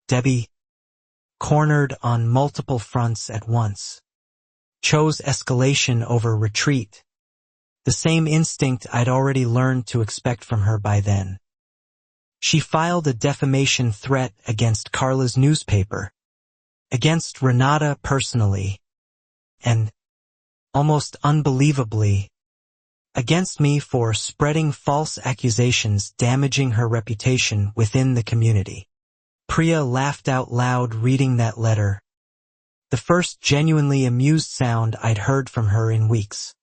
Debbie, cornered on multiple fronts at once, chose escalation over retreat, the same instinct I'd already learned to expect from her by then. She filed a defamation threat against Carla's newspaper, against Renata personally, and, almost unbelievably, against me for spreading false accusations damaging her reputation within the community. PREA laughed out loud reading that letter, the first genuinely amused sound I'd heard from her in weeks.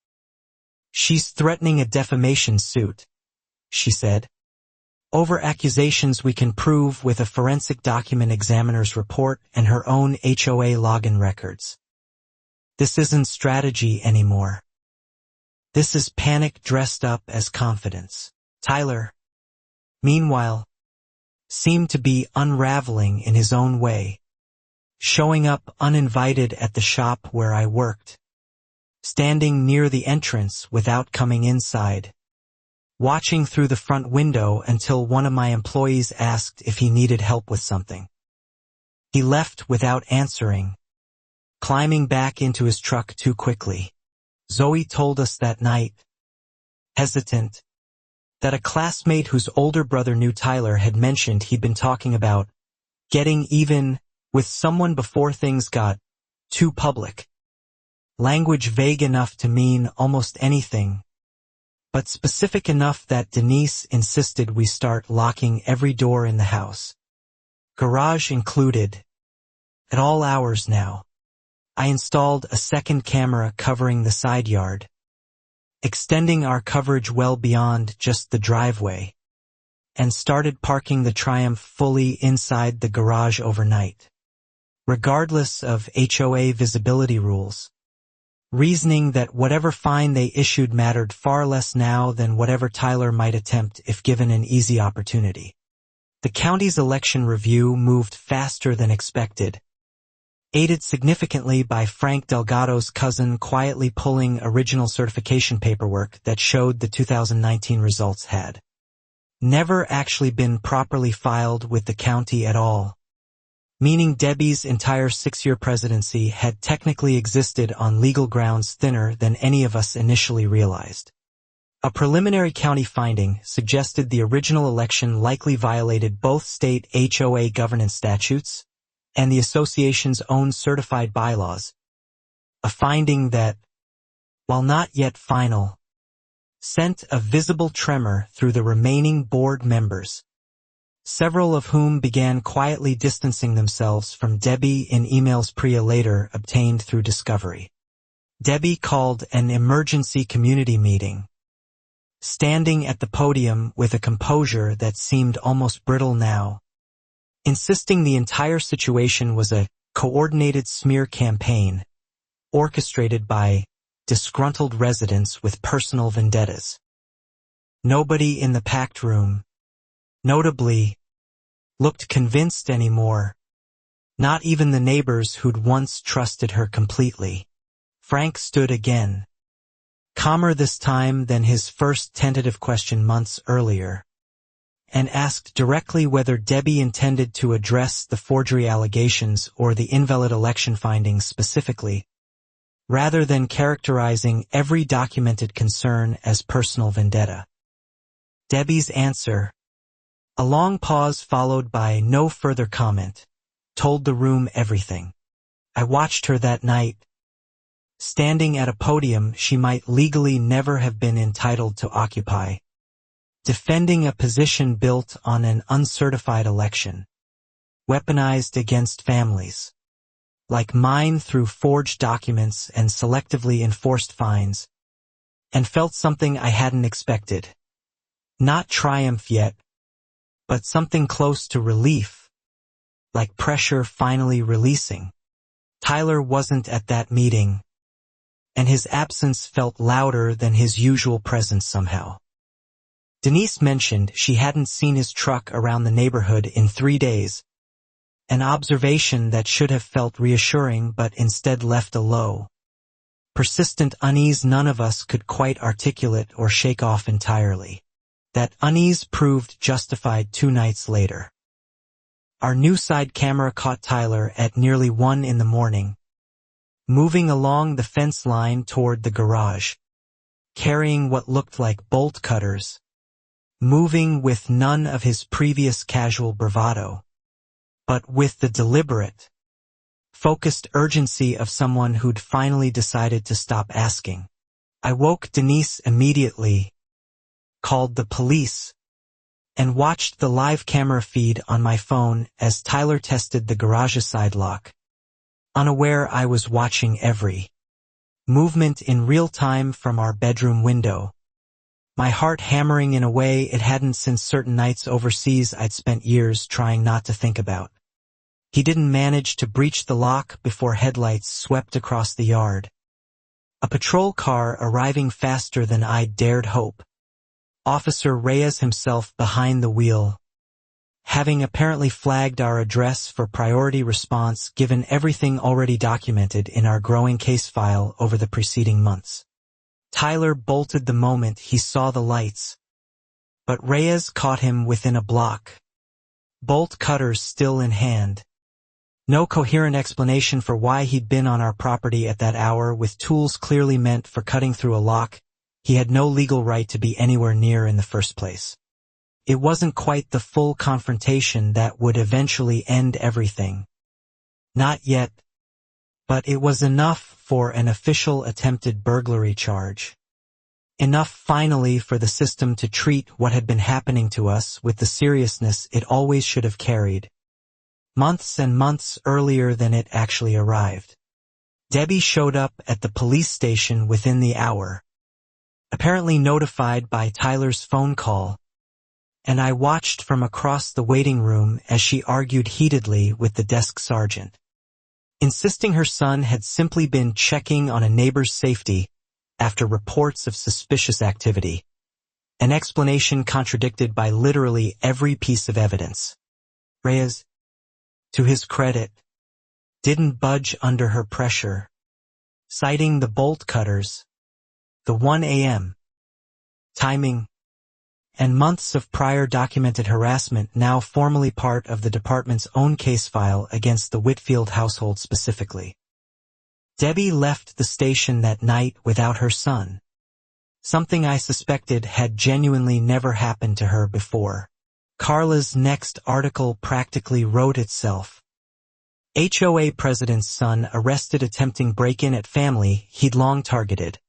"She's threatening a defamation suit," she said, "over accusations we can prove with a forensic document examiner's report and her own HOA login records. This isn't strategy anymore. This is panic dressed up as confidence." Tyler, meanwhile, seemed to be unraveling in his own way, showing up uninvited at the shop where I worked, standing near the entrance without coming inside, watching through the front window until one of my employees asked if he needed help with something. He left without answering, climbing back into his truck too quickly. Zoe told us that night, hesitant, that a classmate whose older brother knew Tyler had mentioned he'd been talking about getting even with someone before things got too public. Language vague enough to mean almost anything, but specific enough that Denise insisted we start locking every door in the house, garage included, at all hours now. I installed a second camera covering the side yard, extending our coverage well beyond just the driveway, and started parking the Triumph fully inside the garage overnight, regardless of HOA visibility rules, reasoning that whatever fine they issued mattered far less now than whatever Tyler might attempt if given an easy opportunity. The county's election review moved faster than expected, aided significantly by Frank Delgado's cousin quietly pulling original certification paperwork that showed the 2019 results had never actually been properly filed with the county at all, meaning Debbie's entire 6-year presidency had technically existed on legal grounds thinner than any of us initially realized. A preliminary county finding suggested the original election likely violated both state HOA governance statutes and the association's own certified bylaws, a finding that, while not yet final, sent a visible tremor through the remaining board members, several of whom began quietly distancing themselves from Debbie in emails PREA later obtained through discovery. Debbie called an emergency community meeting, standing at the podium with a composure that seemed almost brittle now, insisting the entire situation was a coordinated smear campaign, orchestrated by disgruntled residents with personal vendettas. Nobody in the packed room, notably, looked convinced anymore. Not even the neighbors who'd once trusted her completely. Frank stood again, calmer this time than his first tentative question months earlier, and asked directly whether Debbie intended to address the forgery allegations or the invalid election findings specifically, rather than characterizing every documented concern as personal vendetta. Debbie's answer, a long pause followed by no further comment, told the room everything. I watched her that night, standing at a podium she might legally never have been entitled to occupy, defending a position built on an uncertified election, weaponized against families, like mine through forged documents and selectively enforced fines, and felt something I hadn't expected. Not triumph yet, but something close to relief, like pressure finally releasing. Tyler wasn't at that meeting, and his absence felt louder than his usual presence somehow. Denise mentioned she hadn't seen his truck around the neighborhood in 3 days, an observation that should have felt reassuring but instead left a low, persistent unease none of us could quite articulate or shake off entirely. That unease proved justified 2 nights later. Our new side camera caught Tyler at nearly 1 in the morning, moving along the fence line toward the garage, carrying what looked like bolt cutters, moving with none of his previous casual bravado, but with the deliberate, focused urgency of someone who'd finally decided to stop asking. I woke Denise immediately, called the police, and watched the live camera feed on my phone as Tyler tested the garage's side lock, unaware I was watching every movement in real time from our bedroom window, my heart hammering in a way it hadn't since certain nights overseas I'd spent years trying not to think about. He didn't manage to breach the lock before headlights swept across the yard. A patrol car arriving faster than I'd dared hope. Officer Reyes himself behind the wheel, having apparently flagged our address for priority response given everything already documented in our growing case file over the preceding months. Tyler bolted the moment he saw the lights, but Reyes caught him within a block, bolt cutters still in hand. No coherent explanation for why he'd been on our property at that hour with tools clearly meant for cutting through a lock he had no legal right to be anywhere near in the first place. It wasn't quite the full confrontation that would eventually end everything. Not yet, but it was enough for an official attempted burglary charge. Enough finally for the system to treat what had been happening to us with the seriousness it always should have carried. Months and months earlier than it actually arrived. Debbie showed up at the police station within the hour, apparently notified by Tyler's phone call, and I watched from across the waiting room as she argued heatedly with the desk sergeant, insisting her son had simply been checking on a neighbor's safety after reports of suspicious activity, an explanation contradicted by literally every piece of evidence. Reyes, to his credit, didn't budge under her pressure, citing the bolt cutters, the 1 a.m. timing, and months of prior documented harassment now formally part of the department's own case file against the Whitfield household specifically. Debbie left the station that night without her son, something I suspected had genuinely never happened to her before. Carla's next article practically wrote itself. HOA president's son arrested attempting break-in at family he'd long targeted,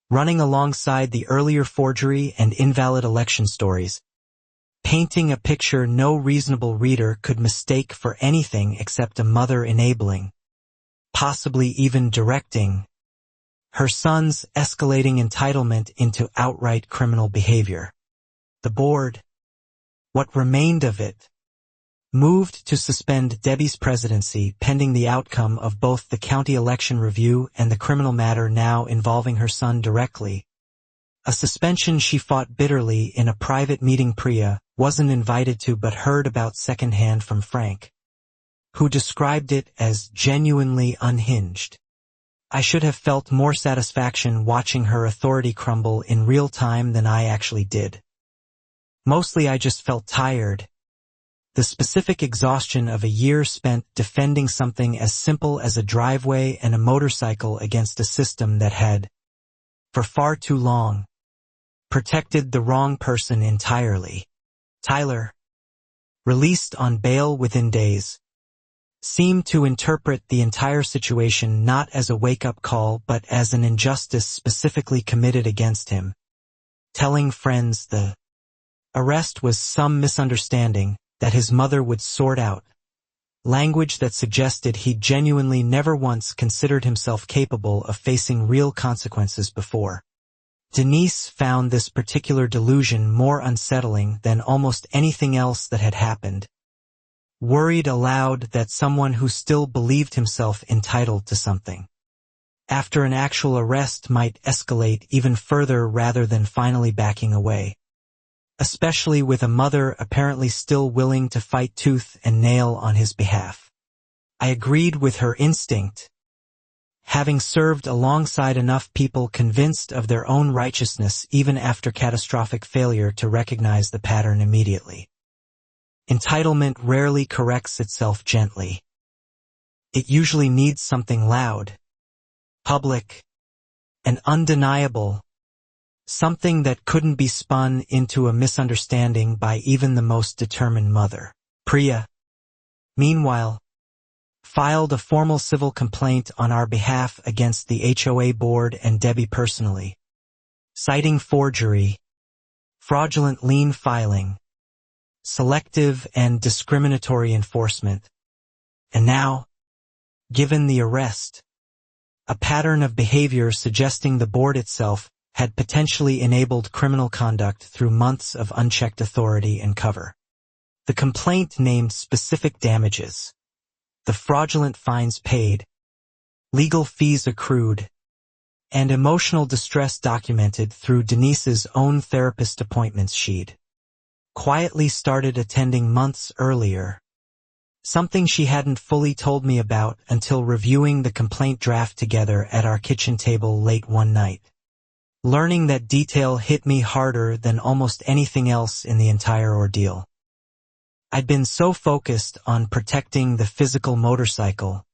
running alongside the earlier forgery and invalid election stories, painting a picture no reasonable reader could mistake for anything except a mother enabling, possibly even directing, her son's escalating entitlement into outright criminal behavior. The board, what remained of it, moved to suspend Debbie's presidency pending the outcome of both the county election review and the criminal matter now involving her son directly. A suspension she fought bitterly in a private meeting Priya wasn't invited to but heard about secondhand from Frank, who described it as genuinely unhinged. I should have felt more satisfaction watching her authority crumble in real time than I actually did. Mostly I just felt tired. The specific exhaustion of a year spent defending something as simple as a driveway and a motorcycle against a system that had, for far too long, protected the wrong person entirely. Tyler, released on bail within days, seemed to interpret the entire situation not as a wake-up call but as an injustice specifically committed against him, telling friends the arrest was some misunderstanding that his mother would sort out, language that suggested he genuinely never once considered himself capable of facing real consequences before. Denise found this particular delusion more unsettling than almost anything else that had happened, worried aloud that someone who still believed himself entitled to something after an actual arrest might escalate even further rather than finally backing away, especially with a mother apparently still willing to fight tooth and nail on his behalf. I agreed with her instinct, having served alongside enough people convinced of their own righteousness even after catastrophic failure to recognize the pattern immediately. Entitlement rarely corrects itself gently. It usually needs something loud, public, and undeniable, something that couldn't be spun into a misunderstanding by even the most determined mother. Priya, meanwhile, filed a formal civil complaint on our behalf against the HOA board and Debbie personally, citing forgery, fraudulent lien filing, selective and discriminatory enforcement, and now, given the arrest, a pattern of behavior suggesting the board itself had potentially enabled criminal conduct through months of unchecked authority and cover. The complaint named specific damages, the fraudulent fines paid, legal fees accrued, and emotional distress documented through Denise's own therapist appointments she'd quietly started attending months earlier, something she hadn't fully told me about until reviewing the complaint draft together at our kitchen table late one night. Learning that detail hit me harder than almost anything else in the entire ordeal. I'd been so focused on protecting the physical motorcycle,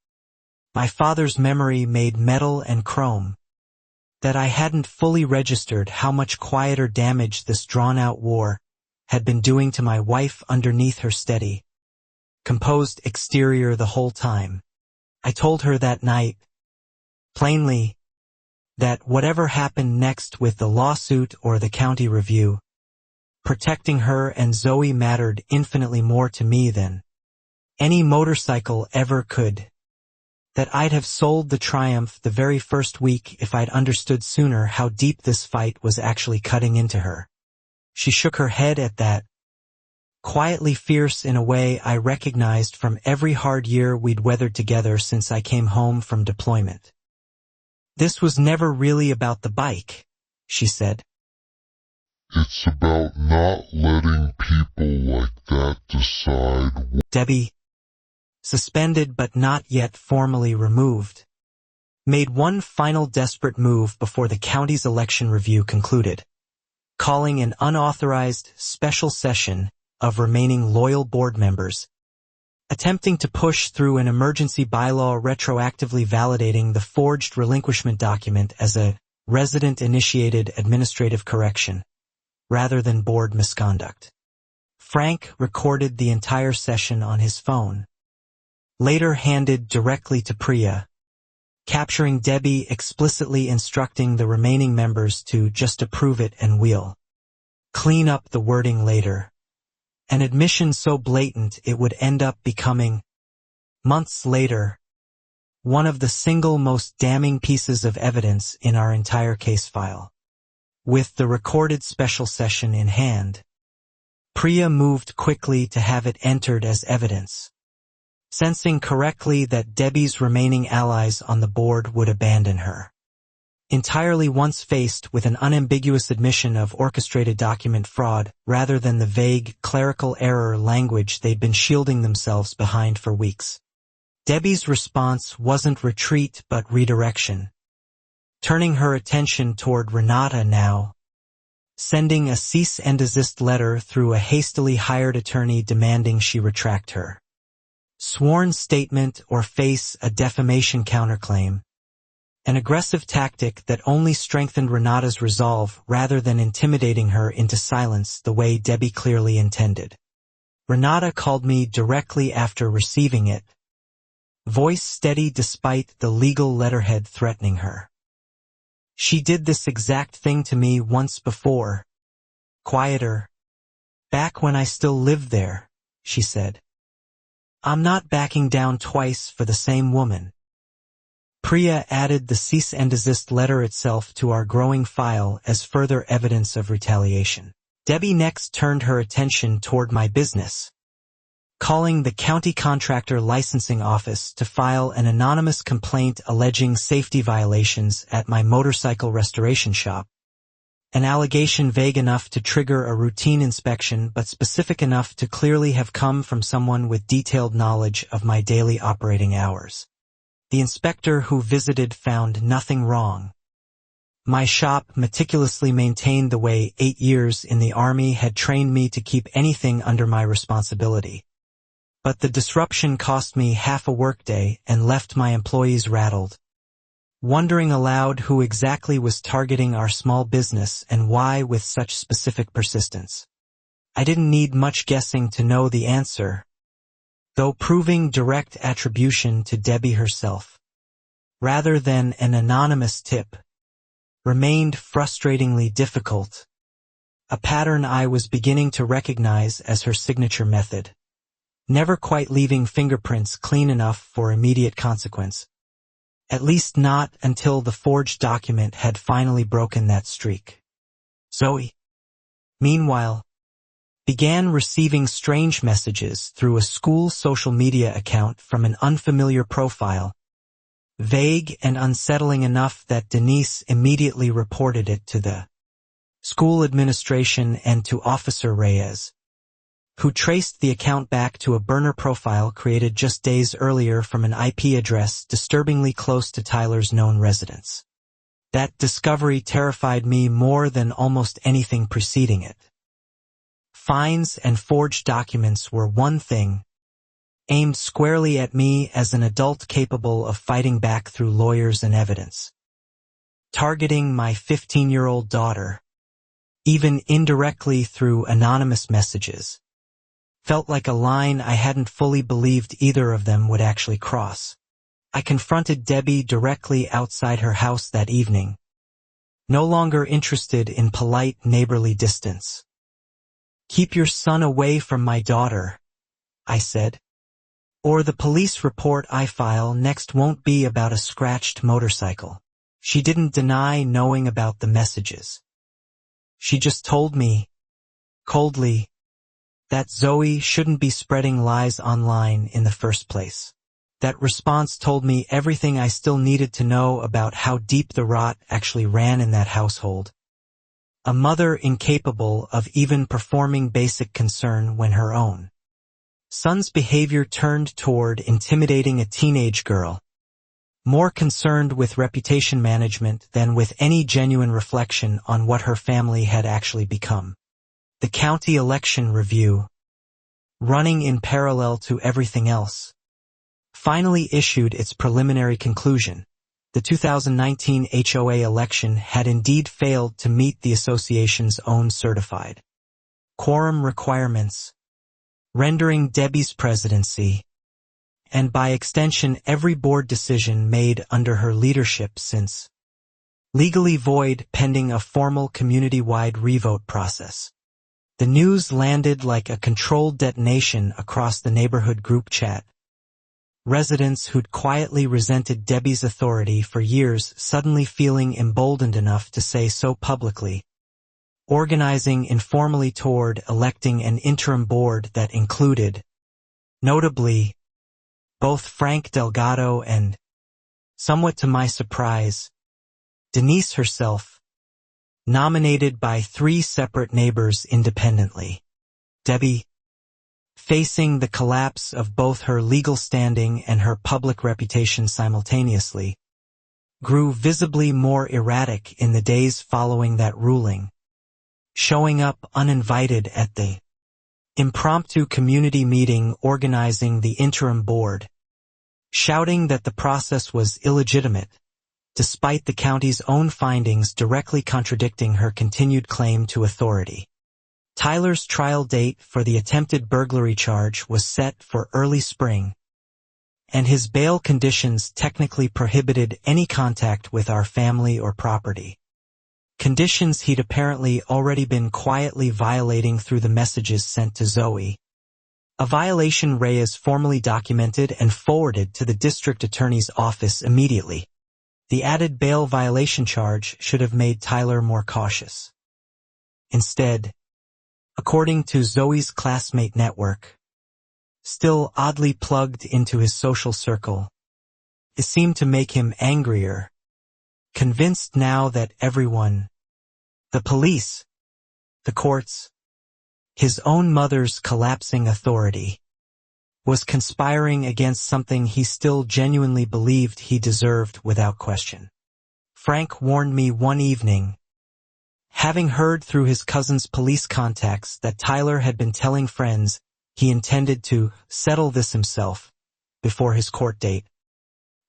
my father's memory made metal and chrome, that I hadn't fully registered how much quieter damage this drawn-out war had been doing to my wife underneath her steady, composed exterior the whole time. I told her that night, plainly, that whatever happened next with the lawsuit or the county review, protecting her and Zoe mattered infinitely more to me than any motorcycle ever could. That I'd have sold the Triumph the very first week if I'd understood sooner how deep this fight was actually cutting into her. She shook her head at that, quietly fierce in a way I recognized from every hard year we'd weathered together since I came home from deployment. This was never really about the bike, she said. It's about not letting people like that decide. Debbie, suspended but not yet formally removed, made one final desperate move before the county's election review concluded, calling an unauthorized special session of remaining loyal board members, attempting to push through an emergency bylaw retroactively validating the forged relinquishment document as a resident-initiated administrative correction, rather than board misconduct. Frank recorded the entire session on his phone, later handed directly to Priya, capturing Debbie explicitly instructing the remaining members to just approve it and we'll clean up the wording later. An admission so blatant it would end up becoming, months later, one of the single most damning pieces of evidence in our entire case file. With the recorded special session in hand, Priya moved quickly to have it entered as evidence, sensing correctly that Debbie's remaining allies on the board would abandon her. Entirely once faced with an unambiguous admission of orchestrated document fraud rather than the vague, clerical error language they'd been shielding themselves behind for weeks. Debbie's response wasn't retreat but redirection, turning her attention toward Renata now, sending a cease and desist letter through a hastily hired attorney demanding she retract her sworn statement or face a defamation counterclaim, an aggressive tactic that only strengthened Renata's resolve rather than intimidating her into silence the way Debbie clearly intended. Renata called me directly after receiving it, voice steady despite the legal letterhead threatening her. She did this exact thing to me once before. Quieter. Back when I still lived there, she said. I'm not backing down twice for the same woman. Priya added the cease and desist letter itself to our growing file as further evidence of retaliation. Debbie next turned her attention toward my business, calling the county contractor licensing office to file an anonymous complaint alleging safety violations at my motorcycle restoration shop. An allegation vague enough to trigger a routine inspection but specific enough to clearly have come from someone with detailed knowledge of my daily operating hours. The inspector who visited found nothing wrong. My shop meticulously maintained the way 8 years in the Army had trained me to keep anything under my responsibility. But the disruption cost me half a workday and left my employees rattled, wondering aloud who exactly was targeting our small business and why with such specific persistence. I didn't need much guessing to know the answer, though proving direct attribution to Debbie herself, rather than an anonymous tip, remained frustratingly difficult, a pattern I was beginning to recognize as her signature method, never quite leaving fingerprints clean enough for immediate consequence, at least not until the forged document had finally broken that streak. Zoe, meanwhile, began receiving strange messages through a school social media account from an unfamiliar profile, vague and unsettling enough that Denise immediately reported it to the school administration and to Officer Reyes, who traced the account back to a burner profile created just days earlier from an IP address disturbingly close to Tyler's known residence. That discovery terrified me more than almost anything preceding it. Fines and forged documents were one thing, aimed squarely at me as an adult capable of fighting back through lawyers and evidence. Targeting my 15-year-old daughter, even indirectly through anonymous messages, felt like a line I hadn't fully believed either of them would actually cross. I confronted Debbie directly outside her house that evening, no longer interested in polite neighborly distance. "Keep your son away from my daughter," I said, "or the police report I file next won't be about a scratched motorcycle." She didn't deny knowing about the messages. She just told me, coldly, that Zoe shouldn't be spreading lies online in the first place. That response told me everything I still needed to know about how deep the rot actually ran in that household. A mother incapable of even performing basic concern when her own son's behavior turned toward intimidating a teenage girl, more concerned with reputation management than with any genuine reflection on what her family had actually become. The county election review, running in parallel to everything else, finally issued its preliminary conclusion. The 2019 HOA election had indeed failed to meet the association's own certified quorum requirements, rendering Debbie's presidency, and by extension every board decision made under her leadership since, legally void pending a formal community-wide revote process. The news landed like a controlled detonation across the neighborhood group chat, residents who'd quietly resented Debbie's authority for years suddenly feeling emboldened enough to say so publicly, organizing informally toward electing an interim board that included, notably, both Frank Delgado and, somewhat to my surprise, Denise herself, nominated by 3 separate neighbors independently. Debbie, facing the collapse of both her legal standing and her public reputation simultaneously, grew visibly more erratic in the days following that ruling, showing up uninvited at the impromptu community meeting organizing the interim board, shouting that the process was illegitimate, despite the county's own findings directly contradicting her continued claim to authority. Tyler's trial date for the attempted burglary charge was set for early spring, and his bail conditions technically prohibited any contact with our family or property. Conditions he'd apparently already been quietly violating through the messages sent to Zoe. A violation Reyes formally documented and forwarded to the district attorney's office immediately. The added bail violation charge should have made Tyler more cautious. Instead, according to Zoe's classmate network, still oddly plugged into his social circle, it seemed to make him angrier, convinced now that everyone, the police, the courts, his own mother's collapsing authority, was conspiring against something he still genuinely believed he deserved without question. Frank warned me one evening, having heard through his cousin's police contacts that Tyler had been telling friends he intended to settle this himself before his court date.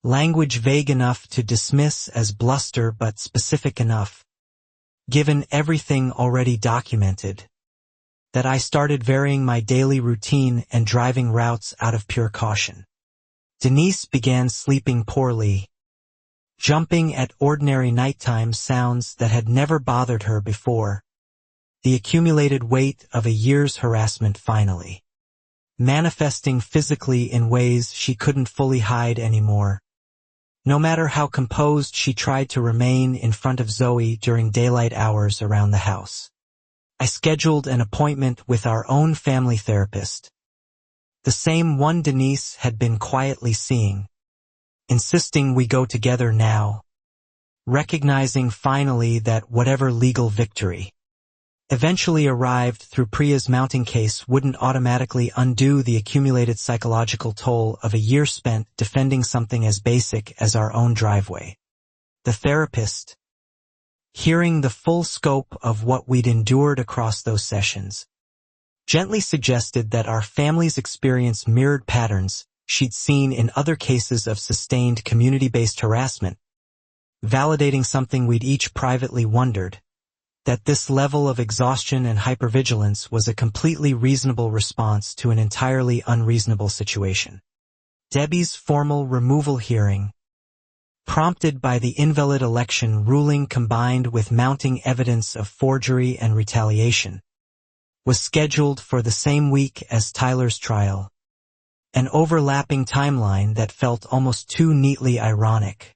Language vague enough to dismiss as bluster but specific enough, given everything already documented, that I started varying my daily routine and driving routes out of pure caution. Denise began sleeping poorly, jumping at ordinary nighttime sounds that had never bothered her before, the accumulated weight of a year's harassment finally manifesting physically in ways she couldn't fully hide anymore. No matter how composed she tried to remain in front of Zoe during daylight hours around the house. I scheduled an appointment with our own family therapist, the same one Denise had been quietly seeing, insisting we go together now, recognizing finally that whatever legal victory eventually arrived through Priya's mounting case wouldn't automatically undo the accumulated psychological toll of a year spent defending something as basic as our own driveway. The therapist, hearing the full scope of what we'd endured across those sessions, gently suggested that our family's experience mirrored patterns she'd seen in other cases of sustained community-based harassment, validating something we'd each privately wondered, that this level of exhaustion and hypervigilance was a completely reasonable response to an entirely unreasonable situation. Debbie's formal removal hearing, prompted by the invalid election ruling combined with mounting evidence of forgery and retaliation, was scheduled for the same week as Tyler's trial, an overlapping timeline that felt almost too neatly ironic.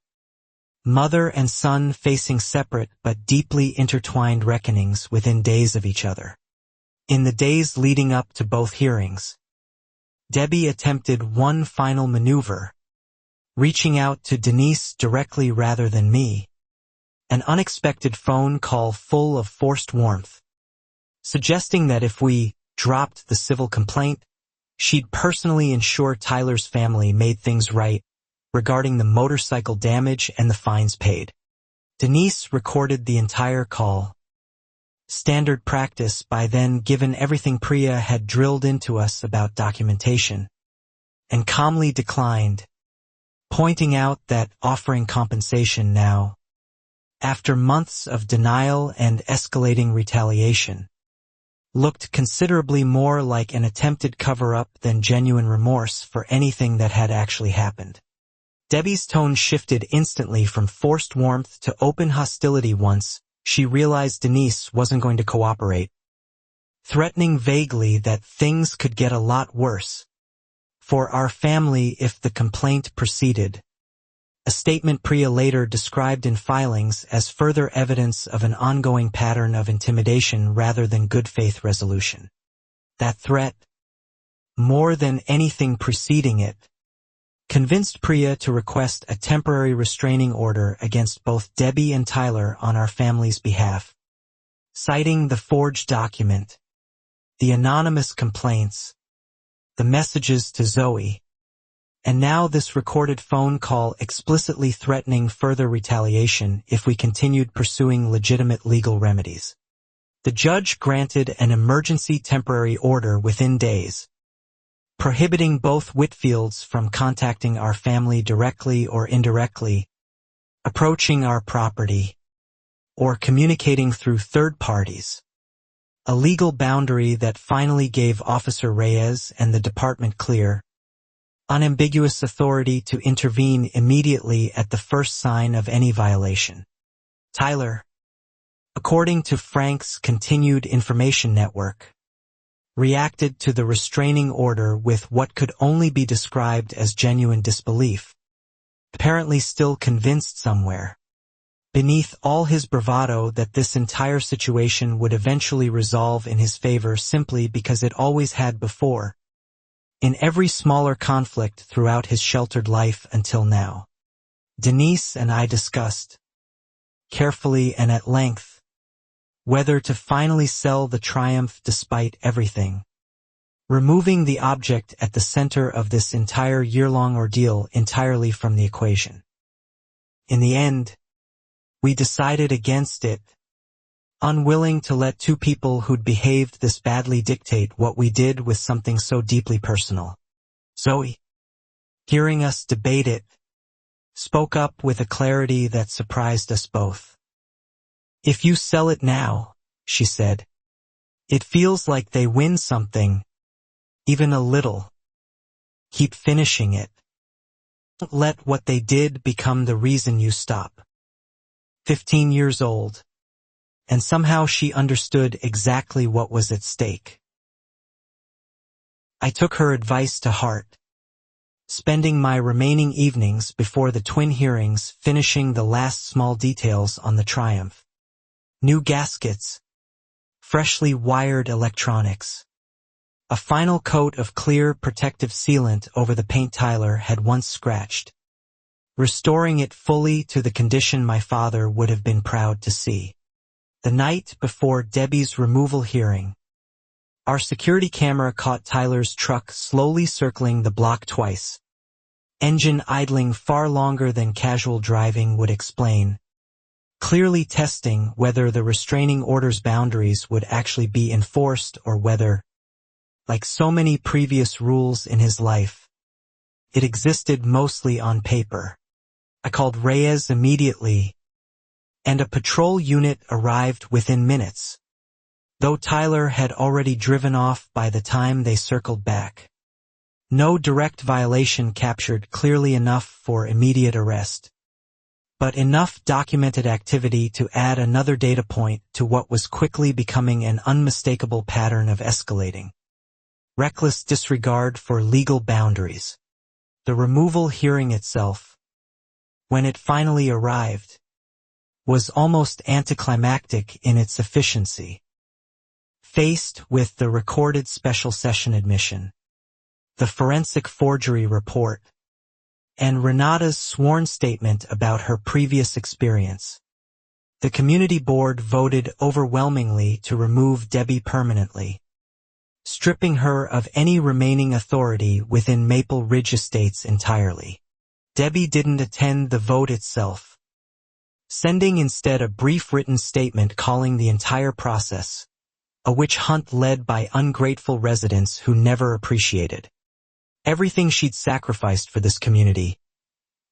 Mother and son facing separate but deeply intertwined reckonings within days of each other. In the days leading up to both hearings, Debbie attempted one final maneuver, reaching out to Denise directly rather than me, an unexpected phone call full of forced warmth, suggesting that if we dropped the civil complaint, she'd personally ensure Tyler's family made things right regarding the motorcycle damage and the fines paid. Denise recorded the entire call, standard practice by then given everything Priya had drilled into us about documentation, and calmly declined, pointing out that offering compensation now, after months of denial and escalating retaliation, looked considerably more like an attempted cover-up than genuine remorse for anything that had actually happened. Debbie's tone shifted instantly from forced warmth to open hostility once she realized Denise wasn't going to cooperate, threatening vaguely that things could get a lot worse, for our family if the complaint proceeded. A statement Priya later described in filings as further evidence of an ongoing pattern of intimidation rather than good faith resolution. That threat, more than anything preceding it, convinced Priya to request a temporary restraining order against both Debbie and Tyler on our family's behalf. Citing the forged document, the anonymous complaints, the messages to Zoe, and now this recorded phone call explicitly threatening further retaliation if we continued pursuing legitimate legal remedies. The judge granted an emergency temporary order within days, prohibiting both Whitfields from contacting our family directly or indirectly, approaching our property, or communicating through third parties. A legal boundary that finally gave Officer Reyes and the department clear, unambiguous authority to intervene immediately at the first sign of any violation. Tyler, according to Frank's continued information network, reacted to the restraining order with what could only be described as genuine disbelief, apparently still convinced somewhere, beneath all his bravado, that this entire situation would eventually resolve in his favor simply because it always had before, in every smaller conflict throughout his sheltered life until now. Denise and I discussed, carefully and at length, whether to finally sell the Triumph despite everything, removing the object at the center of this entire year-long ordeal entirely from the equation. In the end, we decided against it, unwilling to let two people who'd behaved this badly dictate what we did with something so deeply personal. Zoe, hearing us debate it, spoke up with a clarity that surprised us both. "If you sell it now," she said, "it feels like they win something, even a little. Keep finishing it. Don't let what they did become the reason you stop." 15 years old, and somehow she understood exactly what was at stake. I took her advice to heart, spending my remaining evenings before the twin hearings finishing the last small details on the Triumph. New gaskets, freshly wired electronics, a final coat of clear protective sealant over the paint Tyler had once scratched, restoring it fully to the condition my father would have been proud to see. The night before Debbie's removal hearing, our security camera caught Tyler's truck slowly circling the block twice, engine idling far longer than casual driving would explain, clearly testing whether the restraining order's boundaries would actually be enforced or whether, like so many previous rules in his life, it existed mostly on paper. I called Reyes immediately, and a patrol unit arrived within minutes, though Tyler had already driven off by the time they circled back. No direct violation captured clearly enough for immediate arrest, but enough documented activity to add another data point to what was quickly becoming an unmistakable pattern of escalating, reckless disregard for legal boundaries. The removal hearing itself, when it finally arrived, was almost anticlimactic in its efficiency. Faced with the recorded special session admission, the forensic forgery report, and Renata's sworn statement about her previous experience, the community board voted overwhelmingly to remove Debbie permanently, stripping her of any remaining authority within Maple Ridge Estates entirely. Debbie didn't attend the vote itself, sending instead a brief written statement calling the entire process a witch hunt led by ungrateful residents who never appreciated everything she'd sacrificed for this community.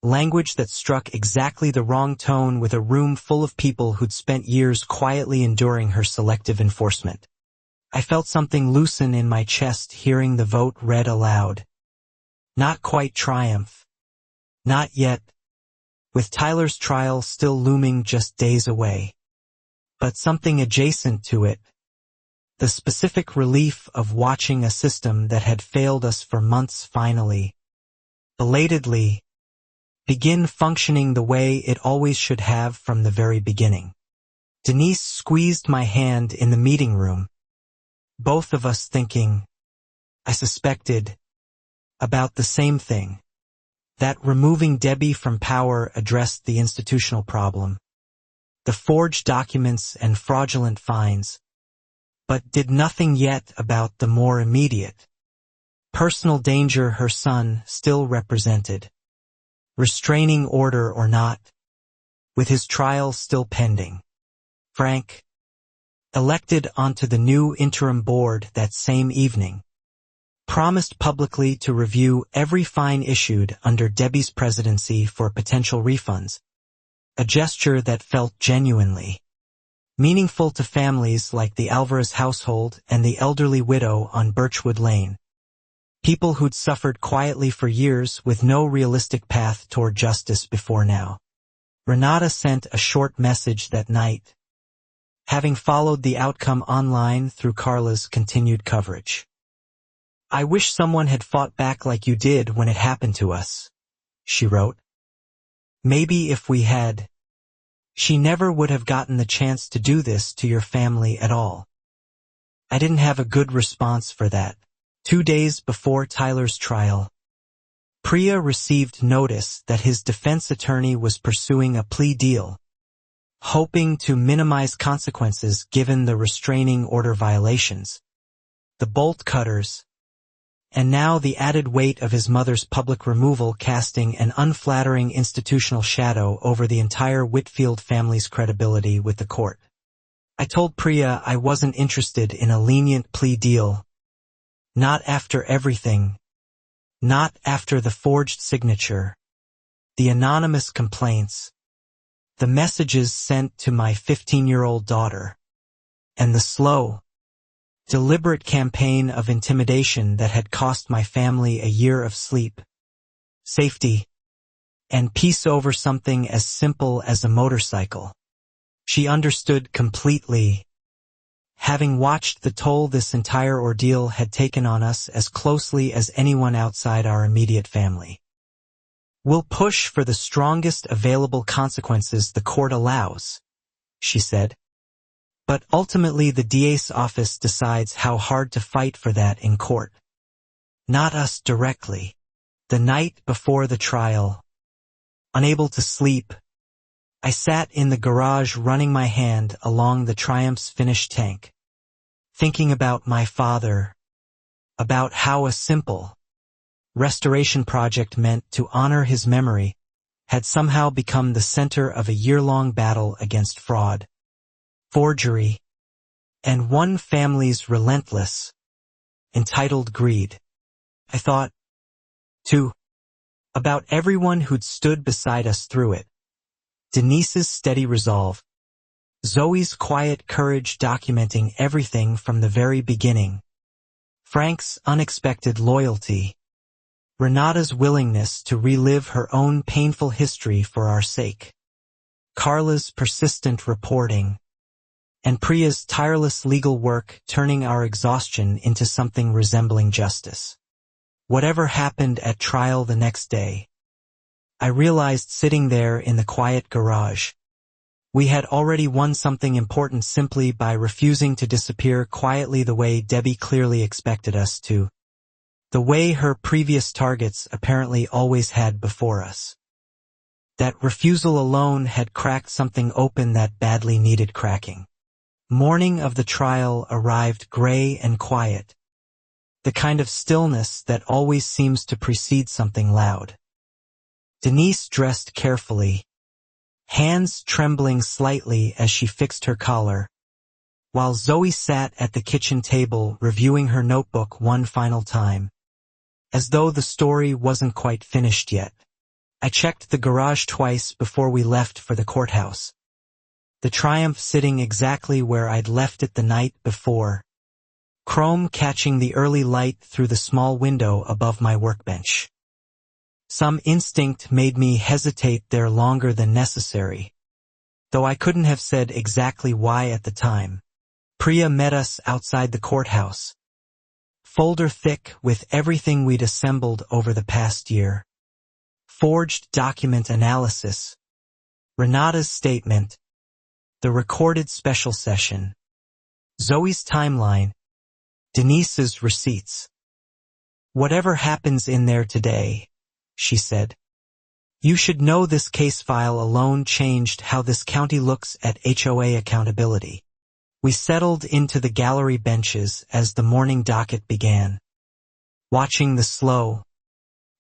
Language that struck exactly the wrong tone with a room full of people who'd spent years quietly enduring her selective enforcement. I felt something loosen in my chest hearing the vote read aloud. Not quite triumph. Not yet, with Tyler's trial still looming just days away. But something adjacent to it. The specific relief of watching a system that had failed us for months finally, belatedly, begin functioning the way it always should have from the very beginning. Denise squeezed my hand in the meeting room, both of us thinking, I suspected, about the same thing. That removing Debbie from power addressed the institutional problem, the forged documents and fraudulent fines, but did nothing yet about the more immediate, personal danger her son still represented. Restraining order or not, with his trial still pending. Frank, elected onto the new interim board that same evening, promised publicly to review every fine issued under Debbie's presidency for potential refunds, a gesture that felt genuinely meaningful to families like the Alvarez household and the elderly widow on Birchwood Lane, people who'd suffered quietly for years with no realistic path toward justice before now. Renata sent a short message that night, having followed the outcome online through Carla's continued coverage. I wish someone had fought back like you did when it happened to us, she wrote. Maybe if we had, she never would have gotten the chance to do this to your family at all. I didn't have a good response for that. 2 days before Tyler's trial, Priya received notice that his defense attorney was pursuing a plea deal, hoping to minimize consequences given the restraining order violations, the bolt cutters, and now the added weight of his mother's public removal casting an unflattering institutional shadow over the entire Whitfield family's credibility with the court. I told Priya I wasn't interested in a lenient plea deal. Not after everything. Not after the forged signature, the anonymous complaints, the messages sent to my 15-year-old daughter, and the slow, deliberate campaign of intimidation that had cost my family a year of sleep, safety, and peace over something as simple as a motorcycle. She understood completely, having watched the toll this entire ordeal had taken on us as closely as anyone outside our immediate family. We'll push for the strongest available consequences the court allows, she said. But ultimately the DA's office decides how hard to fight for that in court. Not us directly. The night before the trial, unable to sleep, I sat in the garage running my hand along the Triumph's finished tank, thinking about my father, about how a simple restoration project meant to honor his memory had somehow become the center of a year-long battle against fraud, forgery, and one family's relentless, entitled greed. I thought, too, about everyone who'd stood beside us through it. Denise's steady resolve, Zoe's quiet courage documenting everything from the very beginning, Frank's unexpected loyalty, Renata's willingness to relive her own painful history for our sake, Carla's persistent reporting, and Priya's tireless legal work turning our exhaustion into something resembling justice. Whatever happened at trial the next day, I realized sitting there in the quiet garage, we had already won something important simply by refusing to disappear quietly the way Debbie clearly expected us to, the way her previous targets apparently always had before us. That refusal alone had cracked something open that badly needed cracking. Morning of the trial arrived gray and quiet, the kind of stillness that always seems to precede something loud. Denise dressed carefully, hands trembling slightly as she fixed her collar, while Zoe sat at the kitchen table reviewing her notebook one final time, as though the story wasn't quite finished yet. I checked the garage twice before we left for the courthouse. The Triumph sitting exactly where I'd left it the night before, chrome catching the early light through the small window above my workbench. Some instinct made me hesitate there longer than necessary, though I couldn't have said exactly why at the time. Priya met us outside the courthouse. Folder thick with everything we'd assembled over the past year. Forged document analysis. Renata's statement. The recorded special session. Zoe's timeline. Denise's receipts. Whatever happens in there today, she said. You should know this case file alone changed how this county looks at HOA accountability. We settled into the gallery benches as the morning docket began, watching the slow,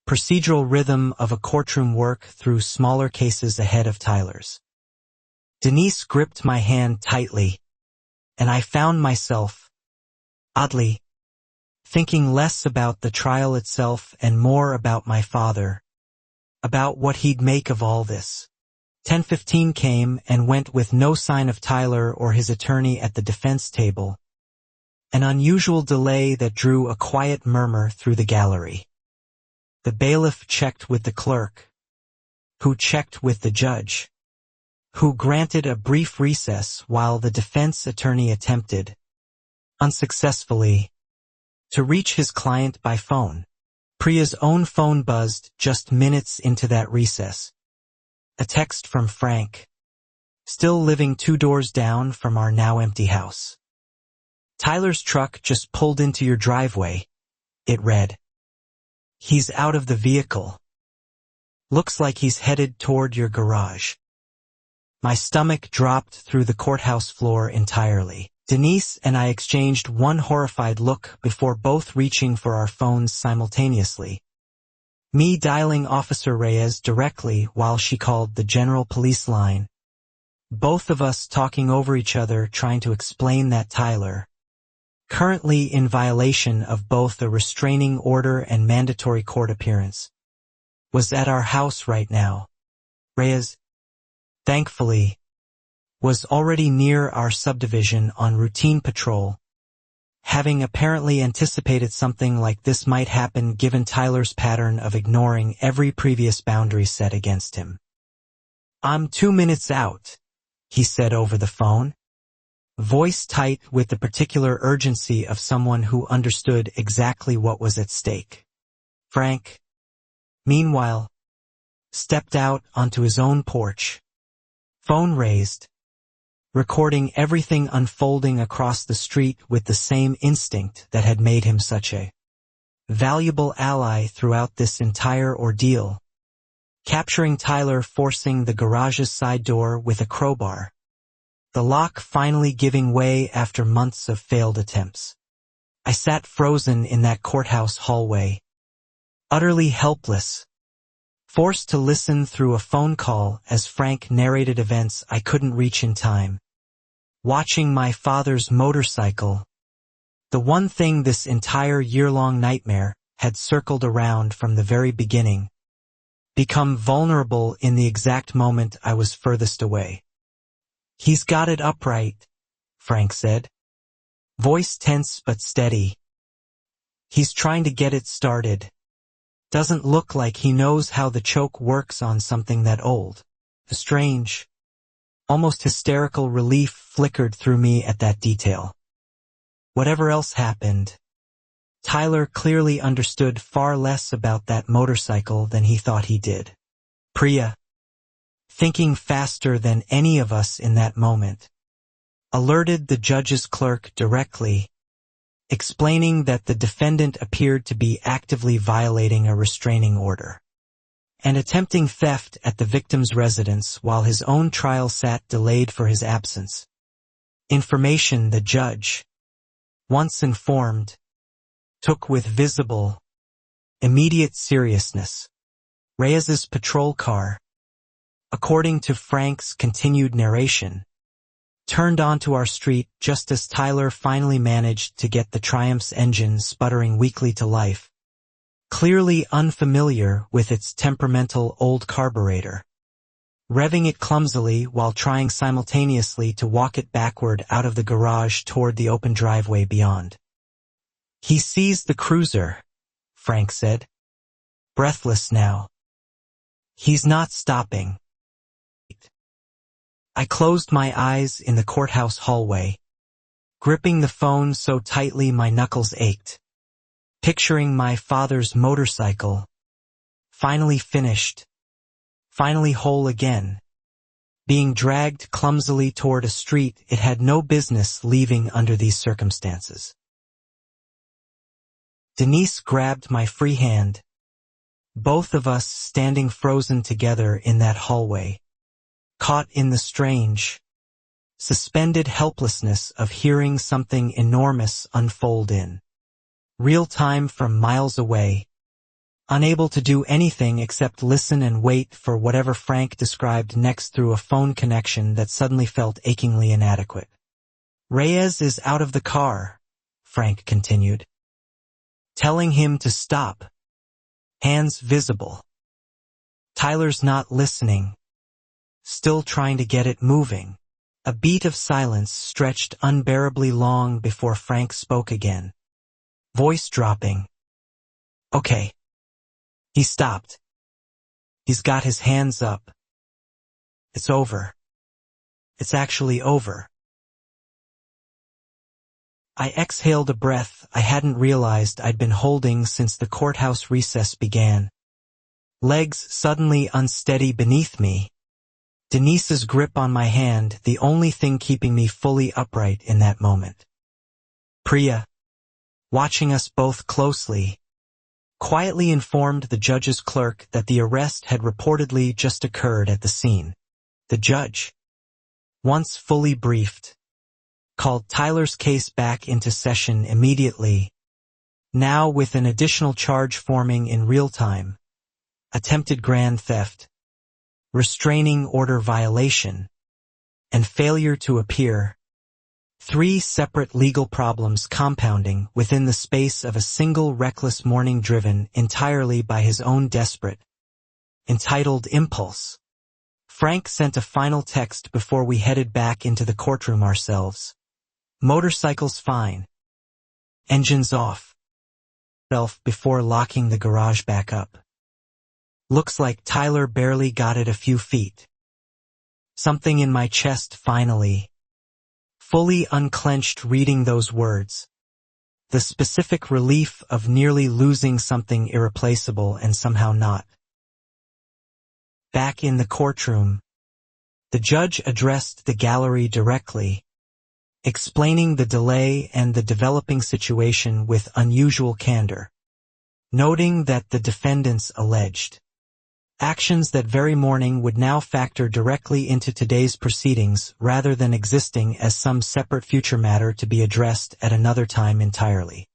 procedural rhythm of a courtroom work through smaller cases ahead of Tyler's. Denise gripped my hand tightly, and I found myself, oddly, thinking less about the trial itself and more about my father, about what he'd make of all this. 10:15 came and went with no sign of Tyler or his attorney at the defense table, an unusual delay that drew a quiet murmur through the gallery. The bailiff checked with the clerk, who checked with the judge, who granted a brief recess while the defense attorney attempted, unsuccessfully, to reach his client by phone. Priya's own phone buzzed just minutes into that recess. A text from Frank, still living 2 doors down from our now empty house. Tyler's truck just pulled into your driveway, it read. He's out of the vehicle. Looks like he's headed toward your garage. My stomach dropped through the courthouse floor entirely. Denise and I exchanged one horrified look before both reaching for our phones simultaneously. Me dialing Officer Reyes directly while she called the General Police line. Both of us talking over each other trying to explain that Tyler, currently in violation of both a restraining order and mandatory court appearance, was at our house right now. Reyes, thankfully, was already near our subdivision on routine patrol, having apparently anticipated something like this might happen given Tyler's pattern of ignoring every previous boundary set against him. I'm 2 minutes out, he said over the phone, voice tight with the particular urgency of someone who understood exactly what was at stake. Frank, meanwhile, stepped out onto his own porch, phone raised, recording everything unfolding across the street with the same instinct that had made him such a valuable ally throughout this entire ordeal, capturing Tyler forcing the garage's side door with a crowbar, the lock finally giving way after months of failed attempts. I sat frozen in that courthouse hallway, utterly helpless, forced to listen through a phone call as Frank narrated events I couldn't reach in time. Watching my father's motorcycle, the one thing this entire year-long nightmare had circled around from the very beginning, become vulnerable in the exact moment I was furthest away. He's got it upright, Frank said, voice tense but steady. He's trying to get it started. Doesn't look like he knows how the choke works on something that old. A strange, almost hysterical relief flickered through me at that detail. Whatever else happened, Tyler clearly understood far less about that motorcycle than he thought he did. Priya, thinking faster than any of us in that moment, alerted the judge's clerk directly, explaining that the defendant appeared to be actively violating a restraining order and attempting theft at the victim's residence while his own trial sat delayed for his absence. Information the judge, once informed, took with visible, immediate seriousness. Reyes's patrol car, according to Frank's continued narration, turned onto our street just as Tyler finally managed to get the Triumph's engine sputtering weakly to life, clearly unfamiliar with its temperamental old carburetor, revving it clumsily while trying simultaneously to walk it backward out of the garage toward the open driveway beyond. He seized the cruiser, Frank said, breathless now. He's not stopping. I closed my eyes in the courthouse hallway, gripping the phone so tightly my knuckles ached. Picturing my father's motorcycle, finally finished, finally whole again, being dragged clumsily toward a street it had no business leaving under these circumstances. Denise grabbed my free hand, both of us standing frozen together in that hallway, caught in the strange, suspended helplessness of hearing something enormous unfold in real time from miles away, unable to do anything except listen and wait for whatever Frank described next through a phone connection that suddenly felt achingly inadequate. "Reyes is out of the car," Frank continued, telling him to stop, hands visible. "Tyler's not listening, still trying to get it moving." A beat of silence stretched unbearably long before Frank spoke again, voice dropping. "Okay." He stopped. He's got his hands up. "It's over. It's actually over." I exhaled a breath I hadn't realized I'd been holding since the courthouse recess began. Legs suddenly unsteady beneath me. Denise's grip on my hand, the only thing keeping me fully upright in that moment. Priya, watching us both closely, quietly informed the judge's clerk that the arrest had reportedly just occurred at the scene. The judge, once fully briefed, called Tyler's case back into session immediately, now with an additional charge forming in real time: attempted grand theft, restraining order violation, and failure to appear. 3 separate legal problems compounding within the space of a single reckless morning driven entirely by his own desperate, entitled impulse. Frank sent a final text before we headed back into the courtroom ourselves. "Motorcycle's fine. Engine's off." Before locking the garage back up. "Looks like Tyler barely got it a few feet." Something in my chest finally, fully unclenched reading those words. The specific relief of nearly losing something irreplaceable and somehow not. Back in the courtroom, the judge addressed the gallery directly, explaining the delay and the developing situation with unusual candor, noting that the defendants alleged actions that very morning would now factor directly into today's proceedings rather than existing as some separate future matter to be addressed at another time entirely.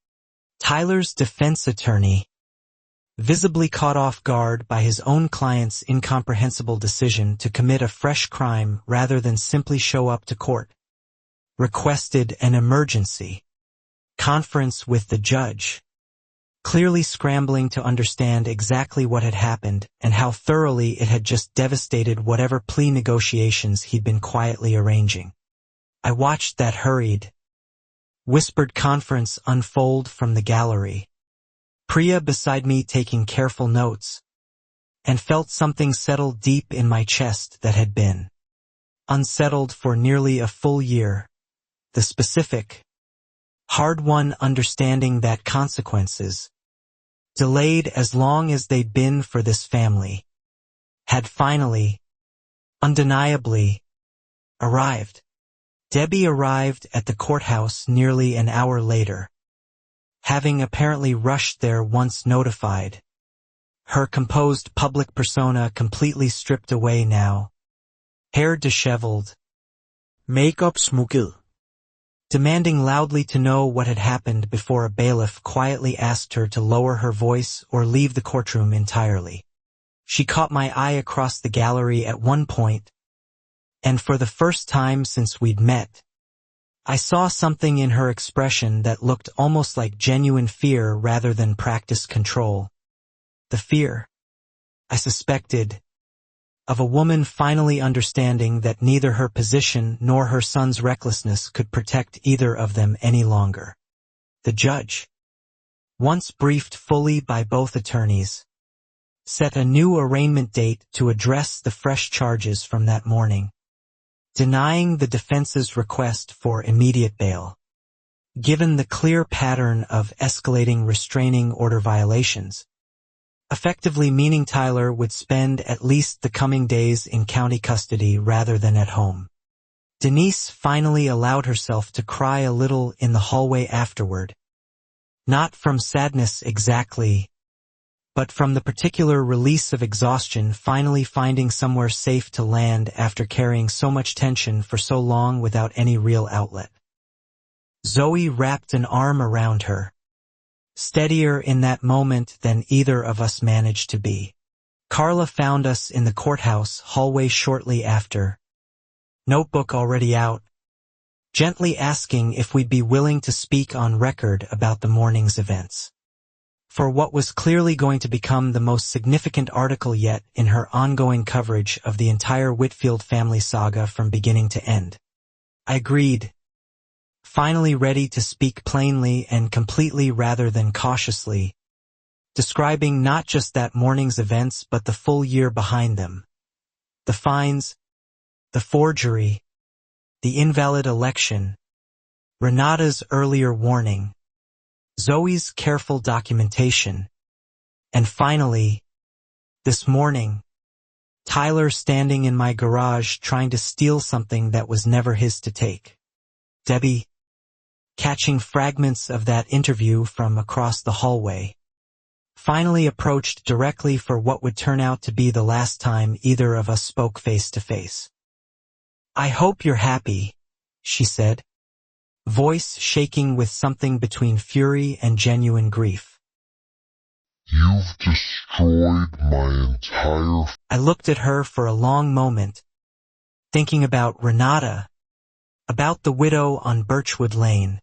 Tyler's defense attorney, visibly caught off guard by his own client's incomprehensible decision to commit a fresh crime rather than simply show up to court, requested an emergency conference with the judge, clearly scrambling to understand exactly what had happened and how thoroughly it had just devastated whatever plea negotiations he'd been quietly arranging. I watched that hurried, whispered conference unfold from the gallery, Priya beside me taking careful notes, and felt something settle deep in my chest that had been unsettled for nearly a full year. The specific, hard-won understanding that consequences, delayed as long as they'd been for this family, had finally, undeniably, arrived. Debbie arrived at the courthouse nearly an hour later, having apparently rushed there once notified, her composed public persona completely stripped away now, hair disheveled, makeup smoothie, demanding loudly to know what had happened before a bailiff quietly asked her to lower her voice or leave the courtroom entirely. She caught my eye across the gallery at one point, and for the first time since we'd met, I saw something in her expression that looked almost like genuine fear rather than practiced control. The fear, I suspected, of a woman finally understanding that neither her position nor her son's recklessness could protect either of them any longer. The judge, once briefed fully by both attorneys, set a new arraignment date to address the fresh charges from that morning, denying the defense's request for immediate bail. given the clear pattern of escalating restraining order violations, effectively meaning Tyler would spend at least the coming days in county custody rather than at home. Denise finally allowed herself to cry a little in the hallway afterward. Not from sadness exactly, but from the particular release of exhaustion, finally finding somewhere safe to land after carrying so much tension for so long without any real outlet. Zoe wrapped an arm around her, steadier in that moment than either of us managed to be. Carla found us in the courthouse hallway shortly after, notebook already out, gently asking if we'd be willing to speak on record about the morning's events. For what was clearly going to become the most significant article yet in her ongoing coverage of the entire Whitfield family saga from beginning to end. I agreed, finally ready to speak plainly and completely rather than cautiously, describing not just that morning's events but the full year behind them. The fines, the forgery, the invalid election, Renata's earlier warning, Zoe's careful documentation, and finally, this morning, Tyler standing in my garage trying to steal something that was never his to take. Debbie, catching fragments of that interview from across the hallway, finally approached directly for what would turn out to be the last time either of us spoke face to face. "I hope you're happy," she said, voice shaking with something between fury and genuine grief. "You've destroyed my entire..." I looked at her for a long moment, thinking about Renata, about the widow on Birchwood Lane,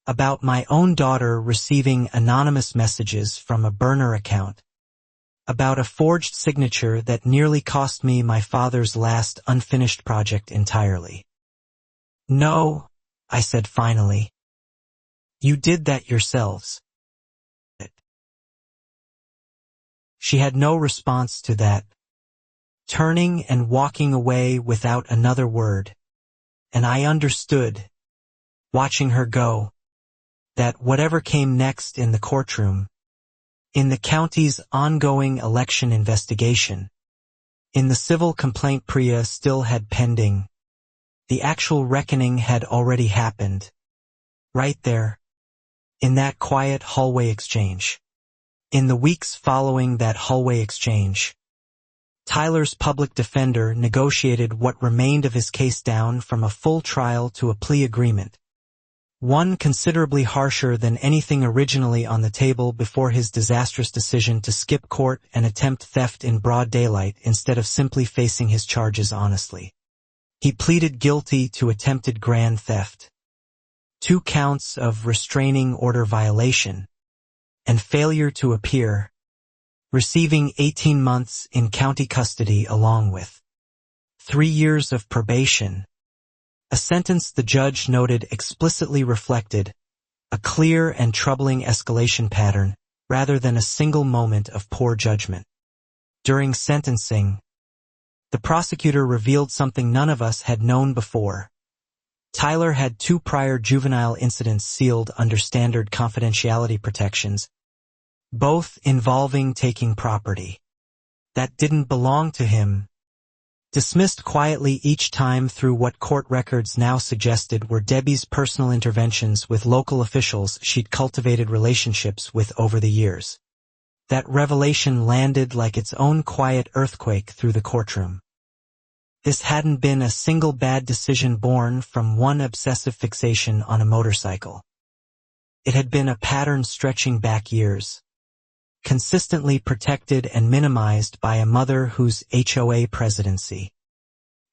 about my own daughter receiving anonymous messages from a burner account, about a forged signature that nearly cost me my father's last unfinished project entirely. "No," I said finally. "You did that yourselves." She had no response to that, turning and walking away without another word, and I understood, watching her go, that whatever came next in the courtroom, in the county's ongoing election investigation, in the civil complaint Priya still had pending, the actual reckoning had already happened. Right there, in that quiet hallway exchange. In the weeks following that hallway exchange, Tyler's public defender negotiated what remained of his case down from a full trial to a plea agreement, one considerably harsher than anything originally on the table before his disastrous decision to skip court and attempt theft in broad daylight instead of simply facing his charges honestly. He pleaded guilty to attempted grand theft, 2 counts of restraining order violation, and failure to appear, receiving 18 months in county custody along with 3 years of probation, a sentence the judge noted explicitly reflected a clear and troubling escalation pattern rather than a single moment of poor judgment. During sentencing, the prosecutor revealed something none of us had known before. Tyler had 2 prior juvenile incidents sealed under standard confidentiality protections, both involving taking property that didn't belong to him, dismissed quietly each time through what court records now suggested were Debbie's personal interventions with local officials she'd cultivated relationships with over the years. That revelation landed like its own quiet earthquake through the courtroom. This hadn't been a single bad decision born from one obsessive fixation on a motorcycle. It had been a pattern stretching back years, consistently protected and minimized by a mother whose HOA presidency,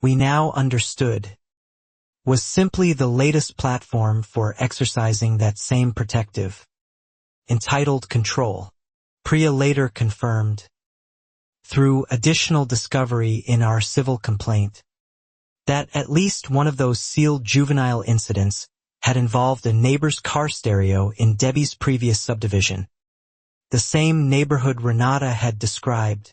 we now understood, was simply the latest platform for exercising that same protective, entitled control. Priya later confirmed, through additional discovery in our civil complaint, that at least one of those sealed juvenile incidents had involved a neighbor's car stereo in Debbie's previous subdivision, the same neighborhood Renata had described,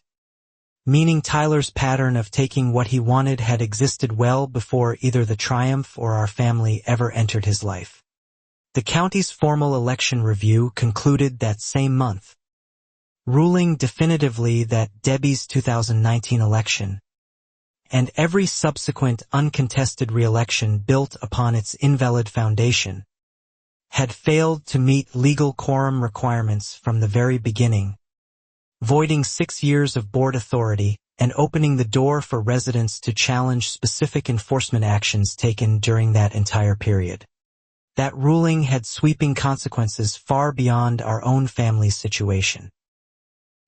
meaning Tyler's pattern of taking what he wanted had existed well before either the Triumph or our family ever entered his life. The county's formal election review concluded that same month, ruling definitively that Debbie's 2019 election and every subsequent uncontested re-election built upon its invalid foundation had failed to meet legal quorum requirements from the very beginning, voiding 6 years of board authority and opening the door for residents to challenge specific enforcement actions taken during that entire period. That ruling had sweeping consequences far beyond our own family's situation.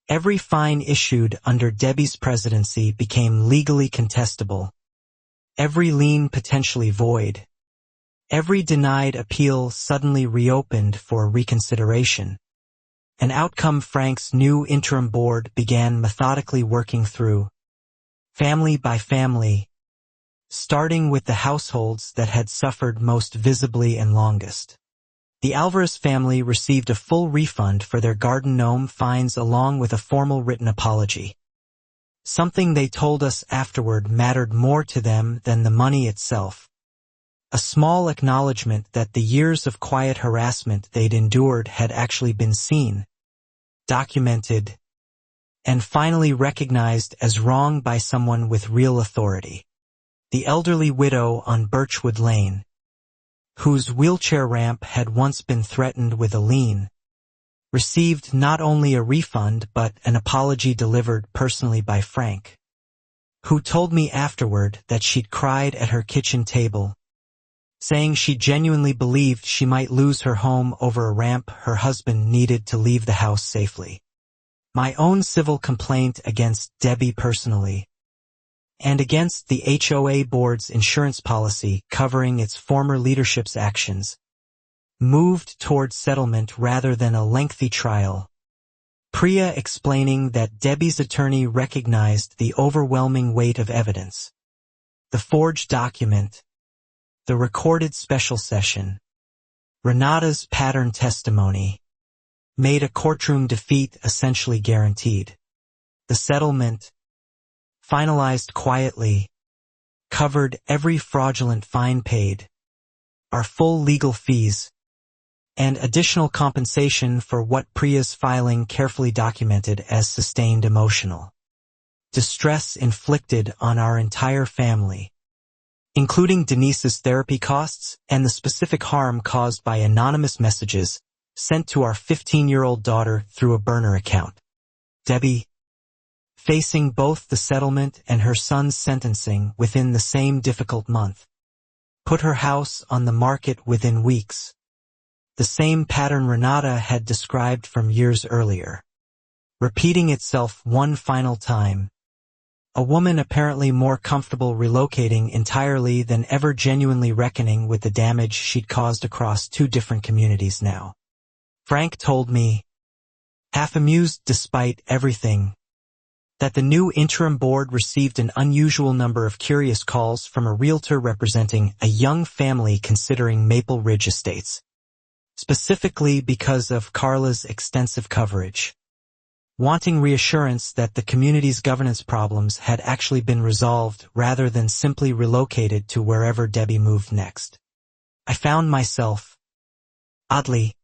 Every fine issued under Debbie's presidency became legally contestable, every lien potentially void, every denied appeal suddenly reopened for reconsideration. An outcome Frank's new interim board began methodically working through, family by family, starting with the households that had suffered most visibly and longest. The Alvarez family received a full refund for their garden gnome fines along with a formal written apology. Something they told us afterward mattered more to them than the money itself. A small acknowledgement that the years of quiet harassment they'd endured had actually been seen, documented, and finally recognized as wrong by someone with real authority. The elderly widow on Birchwood Lane, whose wheelchair ramp had once been threatened with a lien, received not only a refund but an apology delivered personally by Frank, who told me afterward that she'd cried at her kitchen table, saying she genuinely believed she might lose her home over a ramp her husband needed to leave the house safely. My own civil complaint against Debbie personally, and against the HOA board's insurance policy covering its former leadership's actions, moved toward settlement rather than a lengthy trial. Priya explaining that Debbie's attorney recognized the overwhelming weight of evidence. The forged document, the recorded special session, Renata's pattern testimony, made a courtroom defeat essentially guaranteed. The settlement, finalized quietly, covered every fraudulent fine paid, our full legal fees, and additional compensation for what Priya's filing carefully documented as sustained emotional distress inflicted on our entire family, including Denise's therapy costs and the specific harm caused by anonymous messages sent to our 15-year-old daughter through a burner account. Debbie, facing both the settlement and her son's sentencing within the same difficult month, put her house on the market within weeks. The same pattern Renata had described from years earlier, repeating itself one final time. A woman apparently more comfortable relocating entirely than ever genuinely reckoning with the damage she'd caused across 2 different communities now. Frank told me, half amused despite everything, that the new interim board received an unusual number of curious calls from a realtor representing a young family considering Maple Ridge Estates, specifically because of Carla's extensive coverage, wanting reassurance that the community's governance problems had actually been resolved rather than simply relocated to wherever Debbie moved next. I found myself, oddly,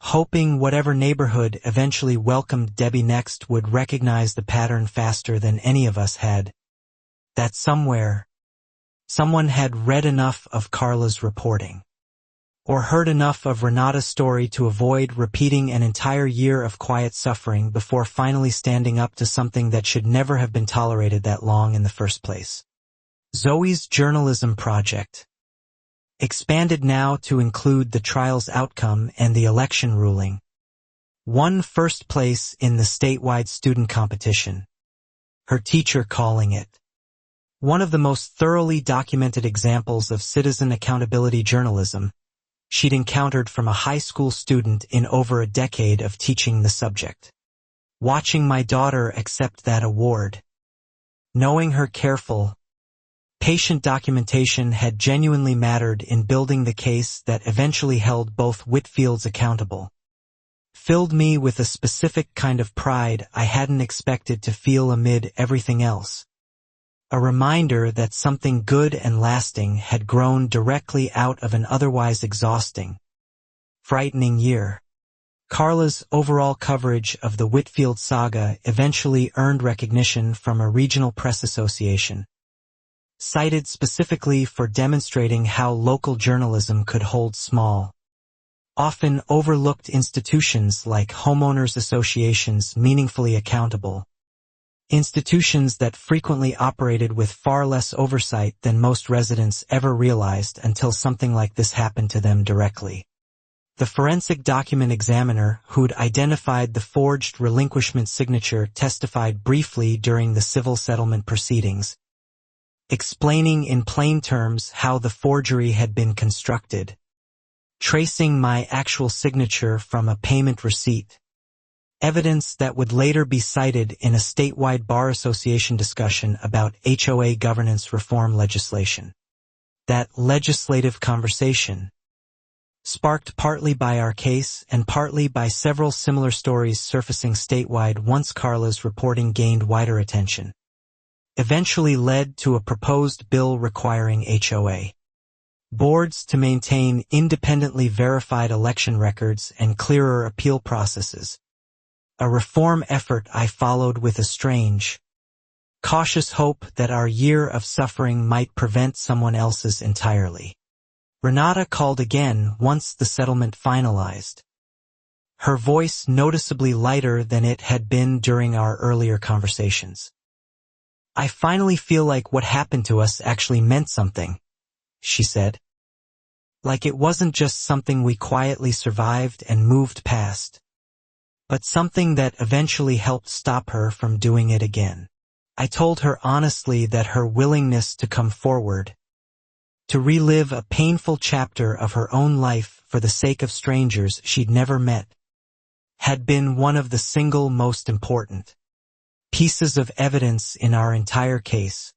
hoping whatever neighborhood eventually welcomed Debbie next would recognize the pattern faster than any of us had, that somewhere, someone had read enough of Carla's reporting, or heard enough of Renata's story to avoid repeating an entire year of quiet suffering before finally standing up to something that should never have been tolerated that long in the first place. Zoe's journalism project, expanded now to include the trial's outcome and the election ruling, won first place in the statewide student competition, her teacher calling it one of the most thoroughly documented examples of citizen accountability journalism she'd encountered from a high school student in over a decade of teaching the subject. Watching my daughter accept that award, knowing her careful, patient documentation had genuinely mattered in building the case that eventually held both Whitfields accountable, filled me with a specific kind of pride I hadn't expected to feel amid everything else. A reminder that something good and lasting had grown directly out of an otherwise exhausting, frightening year. Carla's overall coverage of the Whitfield saga eventually earned recognition from a regional press association, cited specifically for demonstrating how local journalism could hold small, often overlooked institutions like homeowners associations meaningfully accountable, institutions that frequently operated with far less oversight than most residents ever realized until something like this happened to them directly. The forensic document examiner who'd identified the forged relinquishment signature testified briefly during the civil settlement proceedings, explaining in plain terms how the forgery had been constructed, tracing my actual signature from a payment receipt, evidence that would later be cited in a statewide bar association discussion about HOA governance reform legislation. That legislative conversation, sparked partly by our case and partly by several similar stories surfacing statewide once Carla's reporting gained wider attention, eventually led to a proposed bill requiring HOA boards to maintain independently verified election records and clearer appeal processes, a reform effort I followed with a strange, cautious hope that our year of suffering might prevent someone else's entirely. Renata called again once the settlement finalized, her voice noticeably lighter than it had been during our earlier conversations. "I finally feel like what happened to us actually meant something," she said. "Like it wasn't just something we quietly survived and moved past, but something that eventually helped stop her from doing it again." I told her honestly that her willingness to come forward, to relive a painful chapter of her own life for the sake of strangers she'd never met, had been one of the single most important pieces of evidence in our entire case,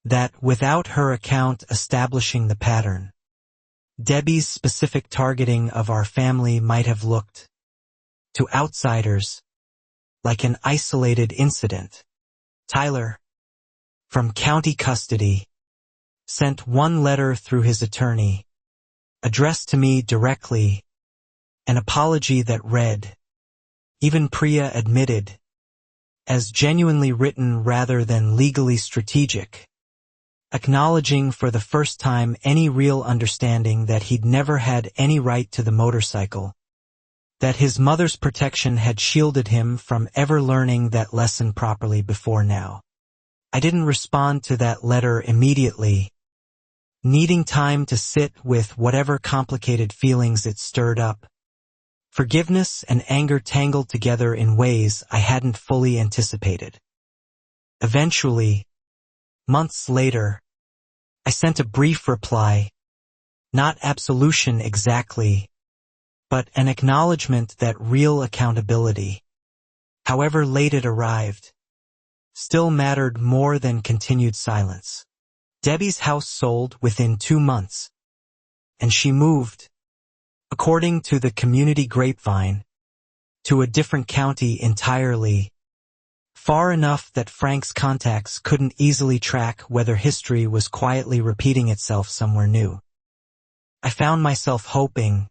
that without her account establishing the pattern, Debbie's specific targeting of our family might have looked, to outsiders, like an isolated incident. Tyler, from county custody, sent one letter through his attorney, addressed to me directly, an apology that read, even Priya admitted, as genuinely written rather than legally strategic, acknowledging for the first time any real understanding that he'd never had any right to the motorcycle, that his mother's protection had shielded him from ever learning that lesson properly before now. I didn't respond to that letter immediately, needing time to sit with whatever complicated feelings it stirred up. Forgiveness and anger tangled together in ways I hadn't fully anticipated. Eventually, months later, I sent a brief reply, not absolution exactly, but an acknowledgement that real accountability, however late it arrived, still mattered more than continued silence. Debbie's house sold within 2 months, and she moved, according to the community grapevine, to a different county entirely, far enough that Frank's contacts couldn't easily track whether history was quietly repeating itself somewhere new. I found myself hoping,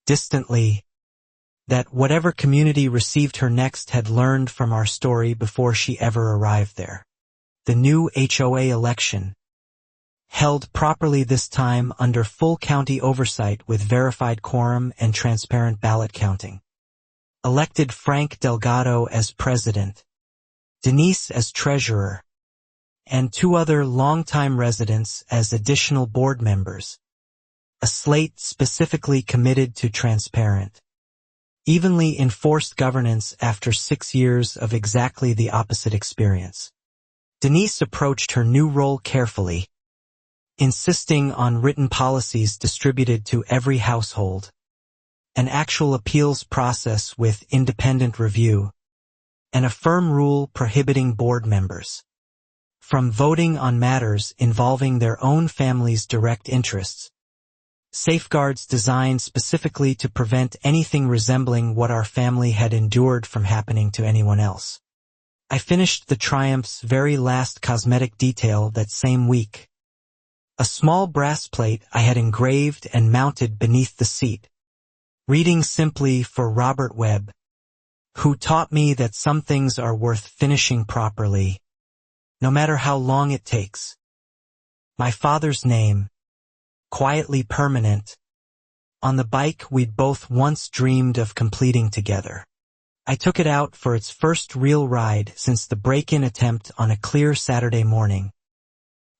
distantly, that whatever community received her next had learned from our story before she ever arrived there. The new HOA election, held properly this time under full county oversight with verified quorum and transparent ballot counting, elected Frank Delgado as president, Denise as treasurer, and 2 other longtime residents as additional board members, a slate specifically committed to transparent, evenly enforced governance after 6 years of exactly the opposite experience. Denise approached her new role carefully, insisting on written policies distributed to every household, an actual appeals process with independent review, and a firm rule prohibiting board members from voting on matters involving their own family's direct interests, safeguards designed specifically to prevent anything resembling what our family had endured from happening to anyone else. I finished the Triumph's very last cosmetic detail that same week, a small brass plate I had engraved and mounted beneath the seat, Reading simply for Robert Webb, who taught me that some things are worth finishing properly, no matter how long it takes. My father's name, quietly permanent, on the bike we'd both once dreamed of completing together. I took it out for its first real ride since the break-in attempt on a clear Saturday morning.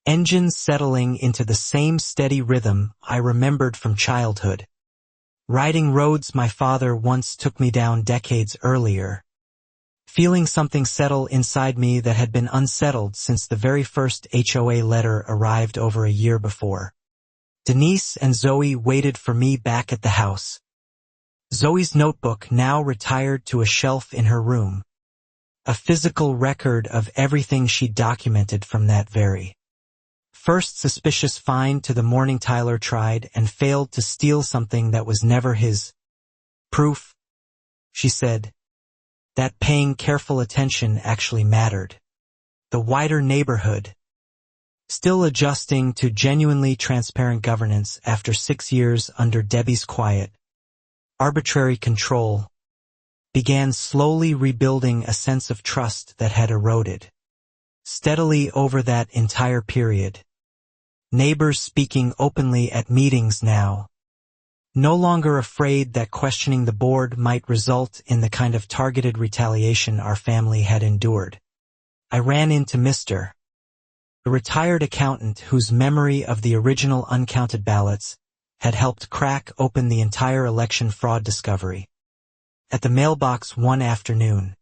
Engines settling into the same steady rhythm I remembered from childhood. Riding roads my father once took me down decades earlier. Feeling something settle inside me that had been unsettled since the very first HOA letter arrived over a year before. Denise and Zoe waited for me back at the house. Zoe's notebook now retired to a shelf in her room. A physical record of everything she documented from that very first suspicious find to the morning Tyler tried and failed to steal something that was never his. Proof, she said, that paying careful attention actually mattered. The wider neighborhood, still adjusting to genuinely transparent governance after 6 years under Debbie's quiet, arbitrary control, began slowly rebuilding a sense of trust that had eroded. Steadily over that entire period. Neighbors speaking openly at meetings now, no longer afraid that questioning the board might result in the kind of targeted retaliation our family had endured. I ran into Mr. a retired accountant whose memory of the original uncounted ballots had helped crack open the entire election fraud discovery. At the mailbox one afternoon.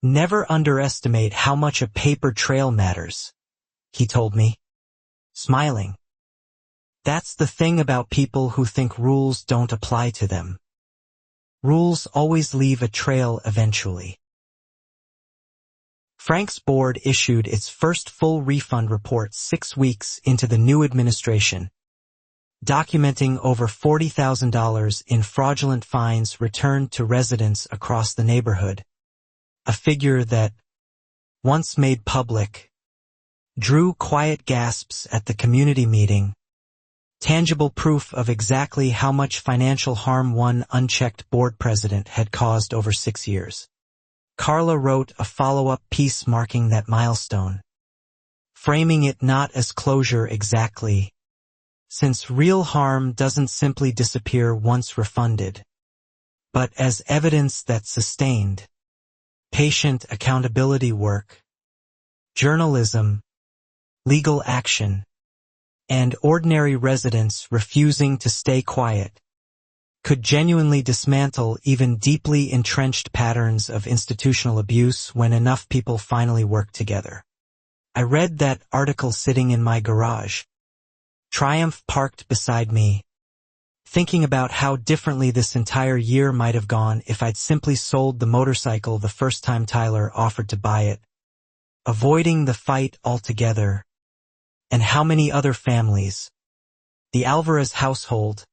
Never underestimate how much a paper trail matters, he told me, smiling. That's the thing about people who think rules don't apply to them. Rules always leave a trail eventually. Frank's board issued its first full refund report 6 weeks into the new administration, documenting over $40,000 in fraudulent fines returned to residents across the neighborhood, a figure that, once made public, drew quiet gasps at the community meeting, tangible proof of exactly how much financial harm one unchecked board president had caused over 6 years. Carla wrote a follow-up piece marking that milestone, framing it not as closure exactly, since real harm doesn't simply disappear once refunded, but as evidence that sustained, patient accountability work, journalism, legal action, and ordinary residents refusing to stay quiet could genuinely dismantle even deeply entrenched patterns of institutional abuse when enough people finally work together. I read that article sitting in my garage, Triumph parked beside me, thinking about how differently this entire year might have gone if I'd simply sold the motorcycle the first time Tyler offered to buy it, avoiding the fight altogether, and how many other families, the Alvarez household,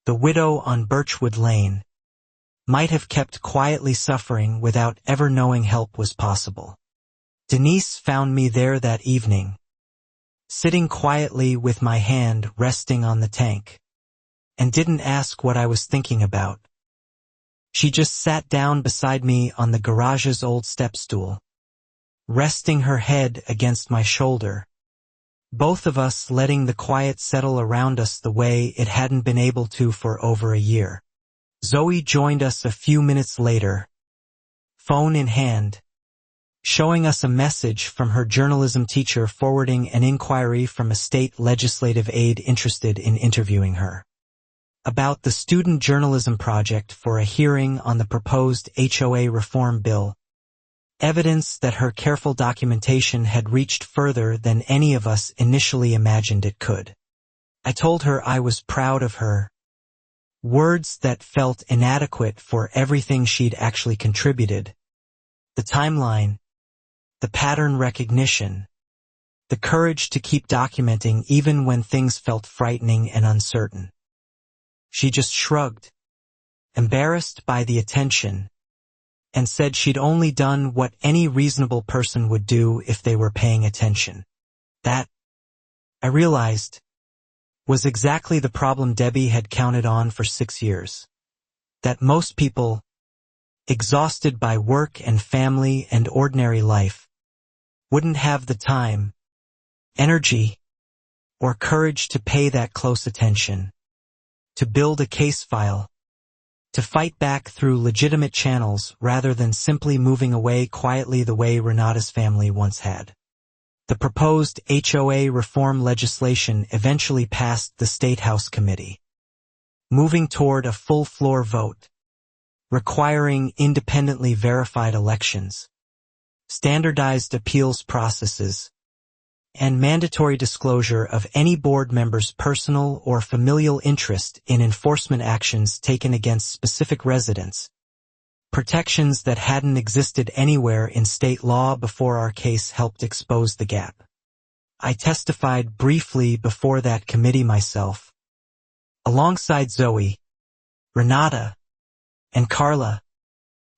the widow on Birchwood Lane, might have kept quietly suffering without ever knowing help was possible. Denise found me there that evening, sitting quietly with my hand resting on the tank, and didn't ask what I was thinking about. She just sat down beside me on the garage's old step stool, resting her head against my shoulder, both of us letting the quiet settle around us the way it hadn't been able to for over a year. Zoe joined us a few minutes later, phone in hand, showing us a message from her journalism teacher forwarding an inquiry from a state legislative aide interested in interviewing her about the student journalism project for a hearing on the proposed HOA reform bill. Evidence that her careful documentation had reached further than any of us initially imagined it could. I told her I was proud of her. Words that felt inadequate for everything she'd actually contributed. The timeline, the pattern recognition, the courage to keep documenting even when things felt frightening and uncertain. She just shrugged, embarrassed by the attention, and said she'd only done what any reasonable person would do if they were paying attention. That, I realized, was exactly the problem Debbie had counted on for 6 years. That most people, exhausted by work and family and ordinary life, wouldn't have the time, energy, or courage to pay that close attention, to build a case file, to fight back through legitimate channels rather than simply moving away quietly the way Renata's family once had. The proposed HOA reform legislation eventually passed the State House Committee, moving toward a full-floor vote, requiring independently verified elections, standardized appeals processes, and mandatory disclosure of any board member's personal or familial interest in enforcement actions taken against specific residents, protections that hadn't existed anywhere in state law before our case helped expose the gap. I testified briefly before that committee myself, alongside Zoe, Renata, and Carla,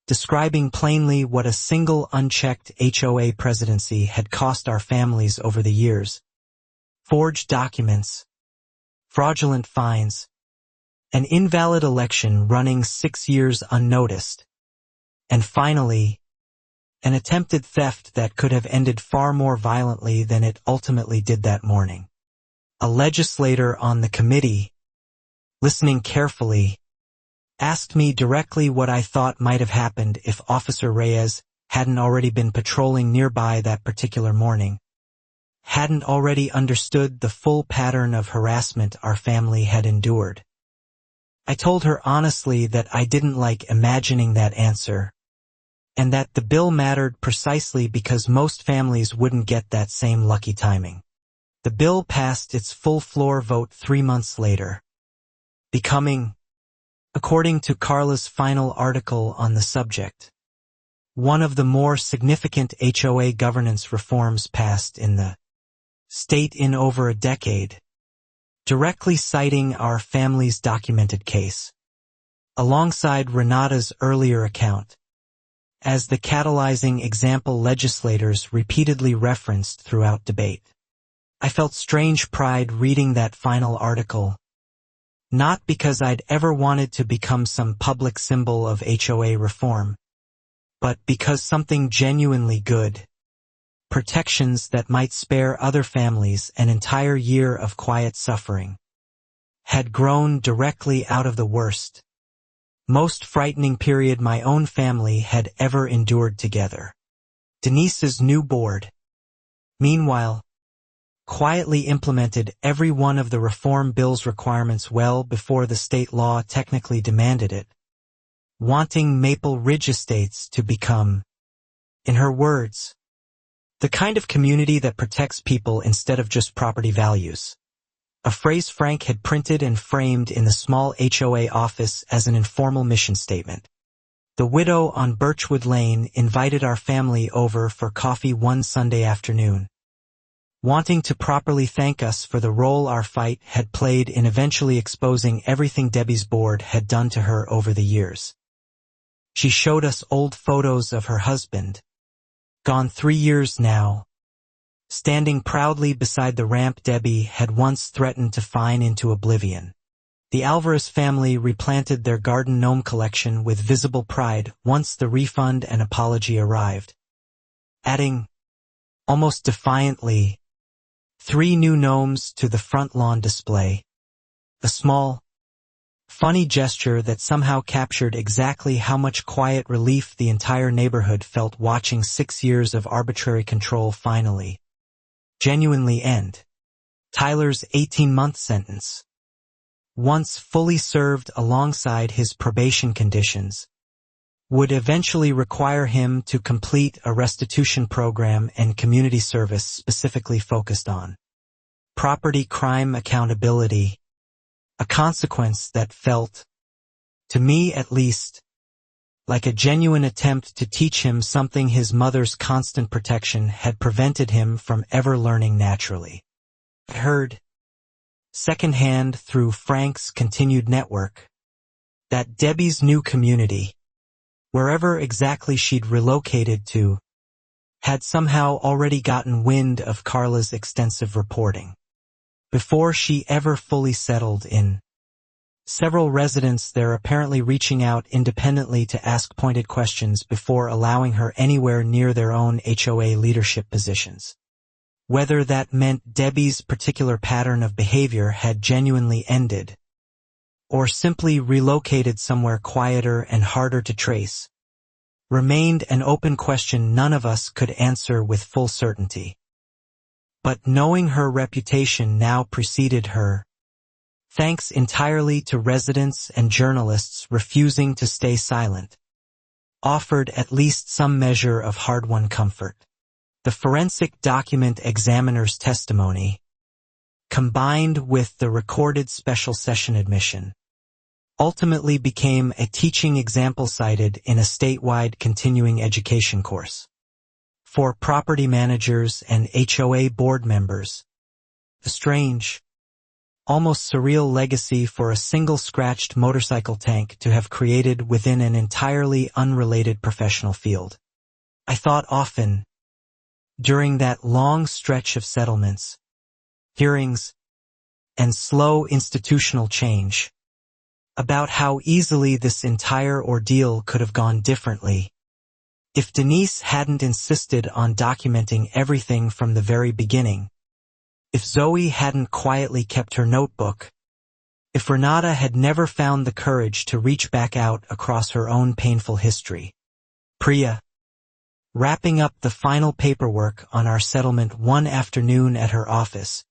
describing plainly what a single unchecked HOA presidency had cost our families over the years: forged documents, fraudulent fines, an invalid election running 6 years unnoticed, and finally, an attempted theft that could have ended far more violently than it ultimately did that morning. A legislator on the committee, listening carefully, asked me directly what I thought might have happened if Officer Reyes hadn't already been patrolling nearby that particular morning, hadn't already understood the full pattern of harassment our family had endured. I told her honestly that I didn't like imagining that answer, and that the bill mattered precisely because most families wouldn't get that same lucky timing. The bill passed its full-floor vote 3 months later, becoming, according to Carla's final article on the subject, one of the more significant HOA governance reforms passed in the state in over a decade, directly citing our family's documented case, alongside Renata's earlier account, as the catalyzing example legislators repeatedly referenced throughout debate. I felt strange pride reading that final article, not because I'd ever wanted to become some public symbol of HOA reform, but because something genuinely good, protections that might spare other families an entire year of quiet suffering, had grown directly out of the worst, most frightening period my own family had ever endured together. Denise's new board, meanwhile, quietly implemented every one of the reform bill's requirements well before the state law technically demanded it, wanting Maple Ridge Estates to become, in her words, the kind of community that protects people instead of just property values, a phrase Frank had printed and framed in the small HOA office as an informal mission statement. The widow on Birchwood Lane invited our family over for coffee one Sunday afternoon, wanting to properly thank us for the role our fight had played in eventually exposing everything Debbie's board had done to her over the years. She showed us old photos of her husband, gone 3 years now, standing proudly beside the ramp Debbie had once threatened to fine into oblivion. The Alvarez family replanted their garden gnome collection with visible pride once the refund and apology arrived, adding, almost defiantly, 3 new gnomes to the front lawn display, a small, funny gesture that somehow captured exactly how much quiet relief the entire neighborhood felt watching 6 years of arbitrary control finally, genuinely end. Tyler's 18-month sentence, once fully served alongside his probation conditions, would eventually require him to complete a restitution program and community service specifically focused on property crime accountability, a consequence that felt, to me at least, like a genuine attempt to teach him something his mother's constant protection had prevented him from ever learning naturally. I heard, secondhand through Frank's continued network, that Debbie's new community, wherever exactly she'd relocated to, had somehow already gotten wind of Carla's extensive reporting. before she ever fully settled in. Several residents there apparently reaching out independently to ask pointed questions before allowing her anywhere near their own HOA leadership positions. Whether that meant Debbie's particular pattern of behavior had genuinely ended, or simply relocated somewhere quieter and harder to trace, remained an open question none of us could answer with full certainty. But knowing her reputation now preceded her, thanks entirely to residents and journalists refusing to stay silent, offered at least some measure of hard-won comfort. The forensic document examiner's testimony, combined with the recorded special session admission, ultimately became a teaching example cited in a statewide continuing education course for property managers and HOA board members. A strange, almost surreal legacy for a single scratched motorcycle tank to have created within an entirely unrelated professional field. I thought often, during that long stretch of settlements, hearings, and slow institutional change, about how easily this entire ordeal could have gone differently if Denise hadn't insisted on documenting everything from the very beginning, if Zoe hadn't quietly kept her notebook, if Renata had never found the courage to reach back out across her own painful history. Priya, wrapping up the final paperwork on our settlement one afternoon at her office,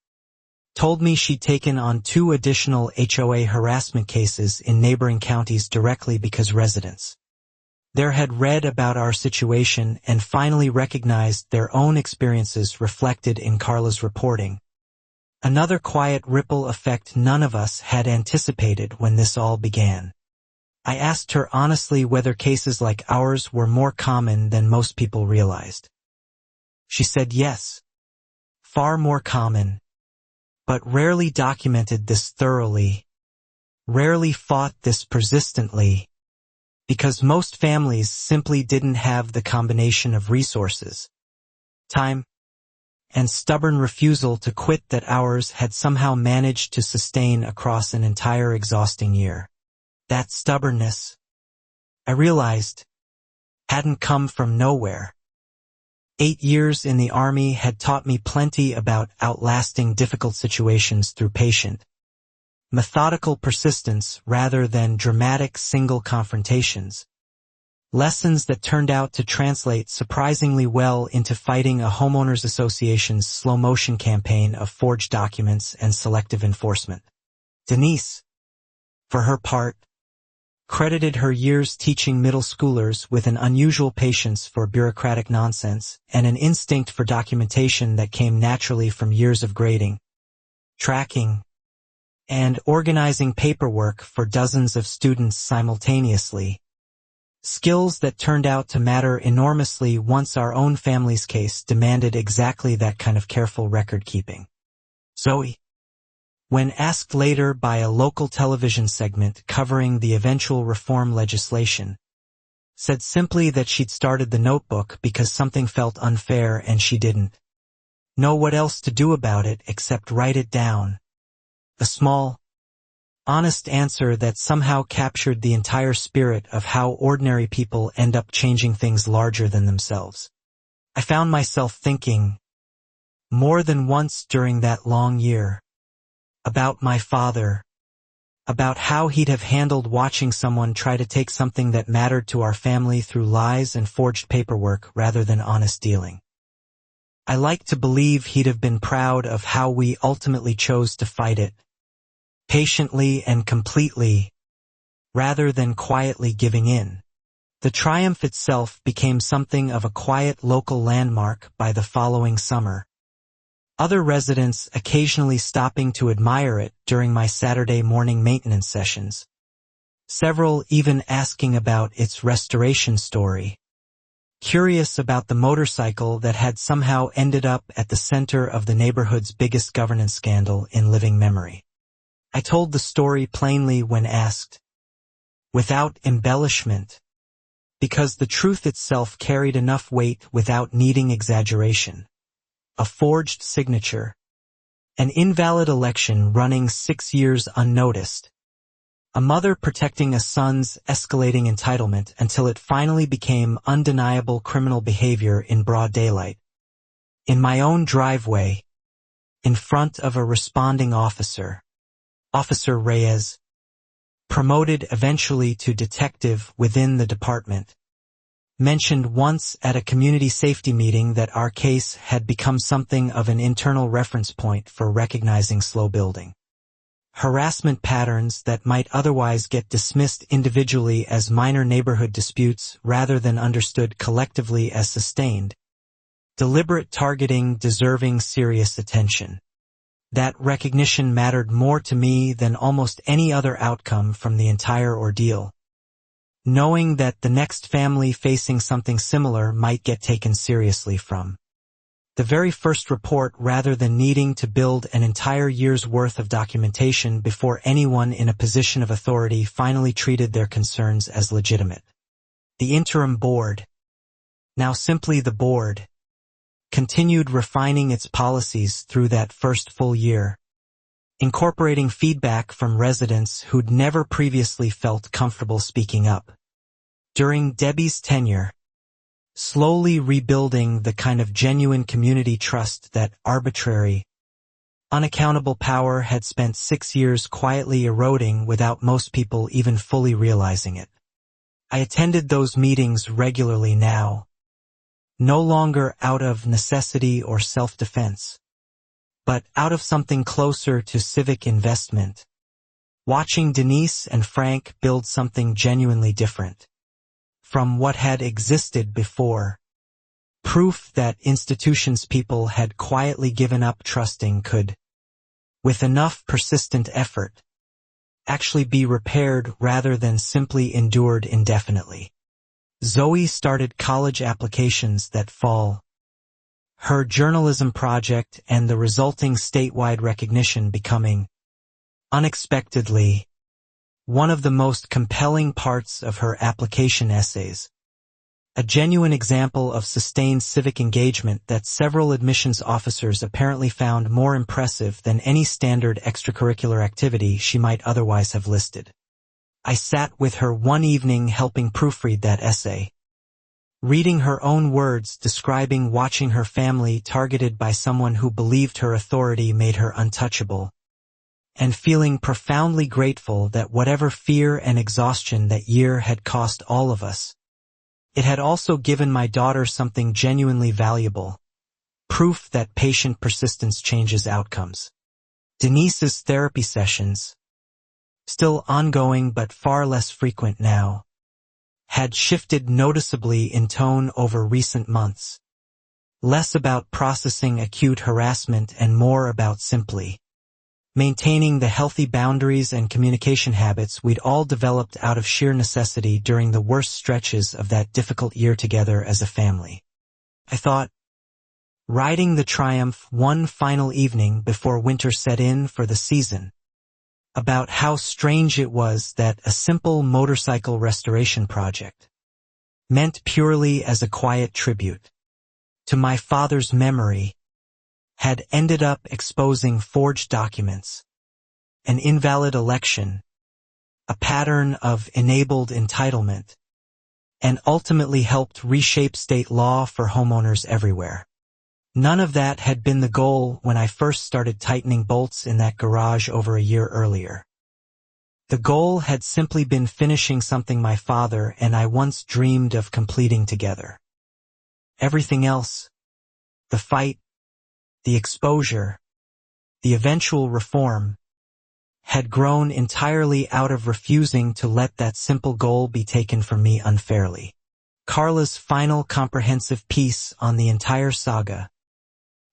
told me she'd taken on 2 additional HOA harassment cases in neighboring counties directly because residents there had read about our situation and finally recognized their own experiences reflected in Carla's reporting. Another quiet ripple effect none of us had anticipated when this all began. I asked her honestly whether cases like ours were more common than most people realized. She said yes, far more common, but rarely documented this thoroughly, rarely fought this persistently, because most families simply didn't have the combination of resources, time, and stubborn refusal to quit that ours had somehow managed to sustain across an entire exhausting year. That stubbornness, I realized, hadn't come from nowhere. 8 years in the Army had taught me plenty about outlasting difficult situations through patient, methodical persistence rather than dramatic single confrontations. Lessons that turned out to translate surprisingly well into fighting a homeowners association's slow-motion campaign of forged documents and selective enforcement. Denise, for her part, credited her years teaching middle schoolers with an unusual patience for bureaucratic nonsense and an instinct for documentation that came naturally from years of grading, tracking, and organizing paperwork for dozens of students simultaneously. Skills that turned out to matter enormously once our own family's case demanded exactly that kind of careful record-keeping. Zoe, when asked later by a local television segment covering the eventual reform legislation, said simply that she'd started the notebook because something felt unfair and she didn't know what else to do about it except write it down. A small, honest answer that somehow captured the entire spirit of how ordinary people end up changing things larger than themselves. I found myself thinking, more than once during that long year, about my father, about how he'd have handled watching someone try to take something that mattered to our family through lies and forged paperwork rather than honest dealing. I like to believe he'd have been proud of how we ultimately chose to fight it, patiently and completely, rather than quietly giving in. The triumph itself became something of a quiet local landmark by the following summer. Other residents occasionally stopping to admire it during my Saturday morning maintenance sessions. Several even asking about its restoration story. Curious about the motorcycle that had somehow ended up at the center of the neighborhood's biggest governance scandal in living memory. I told the story plainly when asked, without embellishment, because the truth itself carried enough weight without needing exaggeration. A forged signature, An invalid election running 6 years unnoticed. A mother protecting a son's escalating entitlement until it finally became undeniable criminal behavior in broad daylight. In my own driveway, in front of a responding officer, Officer Reyes, promoted eventually to detective within the department, mentioned once at a community safety meeting that our case had become something of an internal reference point for recognizing slow building. Harassment patterns that might otherwise get dismissed individually as minor neighborhood disputes rather than understood collectively as sustained. Deliberate targeting deserving serious attention. That recognition mattered more to me than almost any other outcome from the entire ordeal. Knowing that the next family facing something similar might get taken seriously from the very first report rather than needing to build an entire year's worth of documentation before anyone in a position of authority finally treated their concerns as legitimate. The interim board, now simply the board, continued refining its policies through that first full year, incorporating feedback from residents who'd never previously felt comfortable speaking up. During Debbie's tenure, slowly rebuilding the kind of genuine community trust that arbitrary, unaccountable power had spent 6 years quietly eroding without most people even fully realizing it. I attended those meetings regularly now, no longer out of necessity or self-defense, but out of something closer to civic investment, watching Denise and Frank build something genuinely different from what had existed before. Proof that institutions people had quietly given up trusting could, with enough persistent effort, actually be repaired rather than simply endured indefinitely. Zoe started college applications that fall, her journalism project and the resulting statewide recognition becoming, unexpectedly, one of the most compelling parts of her application essays. A genuine example of sustained civic engagement that several admissions officers apparently found more impressive than any standard extracurricular activity she might otherwise have listed. I sat with her one evening helping proofread that essay, reading her own words describing watching her family targeted by someone who believed her authority made her untouchable, and feeling profoundly grateful that whatever fear and exhaustion that year had cost all of us, it had also given my daughter something genuinely valuable, proof that patient persistence changes outcomes. Denise's therapy sessions, still ongoing but far less frequent now, had shifted noticeably in tone over recent months, less about processing acute harassment and more about simply maintaining the healthy boundaries and communication habits we'd all developed out of sheer necessity during the worst stretches of that difficult year together as a family. I thought, riding the Triumph one final evening before winter set in for the season, about how strange it was that a simple motorcycle restoration project, meant purely as a quiet tribute to my father's memory, had ended up exposing forged documents, an invalid election, a pattern of enabled entitlement, and ultimately helped reshape state law for homeowners everywhere. None of that had been the goal when I first started tightening bolts in that garage over a year earlier. The goal had simply been finishing something my father and I once dreamed of completing together. Everything else, the fight, the exposure, the eventual reform, had grown entirely out of refusing to let that simple goal be taken from me unfairly. Carla's final comprehensive piece on the entire saga,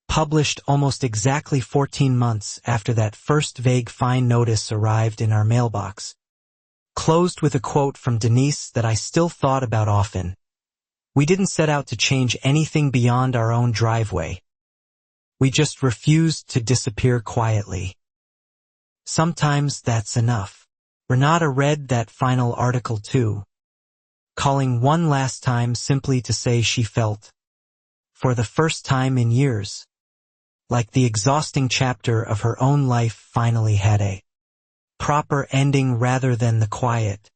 published almost exactly 14 months after that first vague fine notice arrived in our mailbox, closed with a quote from Denise that I still thought about often. We didn't set out to change anything beyond our own driveway. We just refused to disappear quietly. Sometimes that's enough. Renata read that final article too, calling one last time simply to say she felt, for the first time in years, like the exhausting chapter of her own life finally had a proper ending rather than the quiet,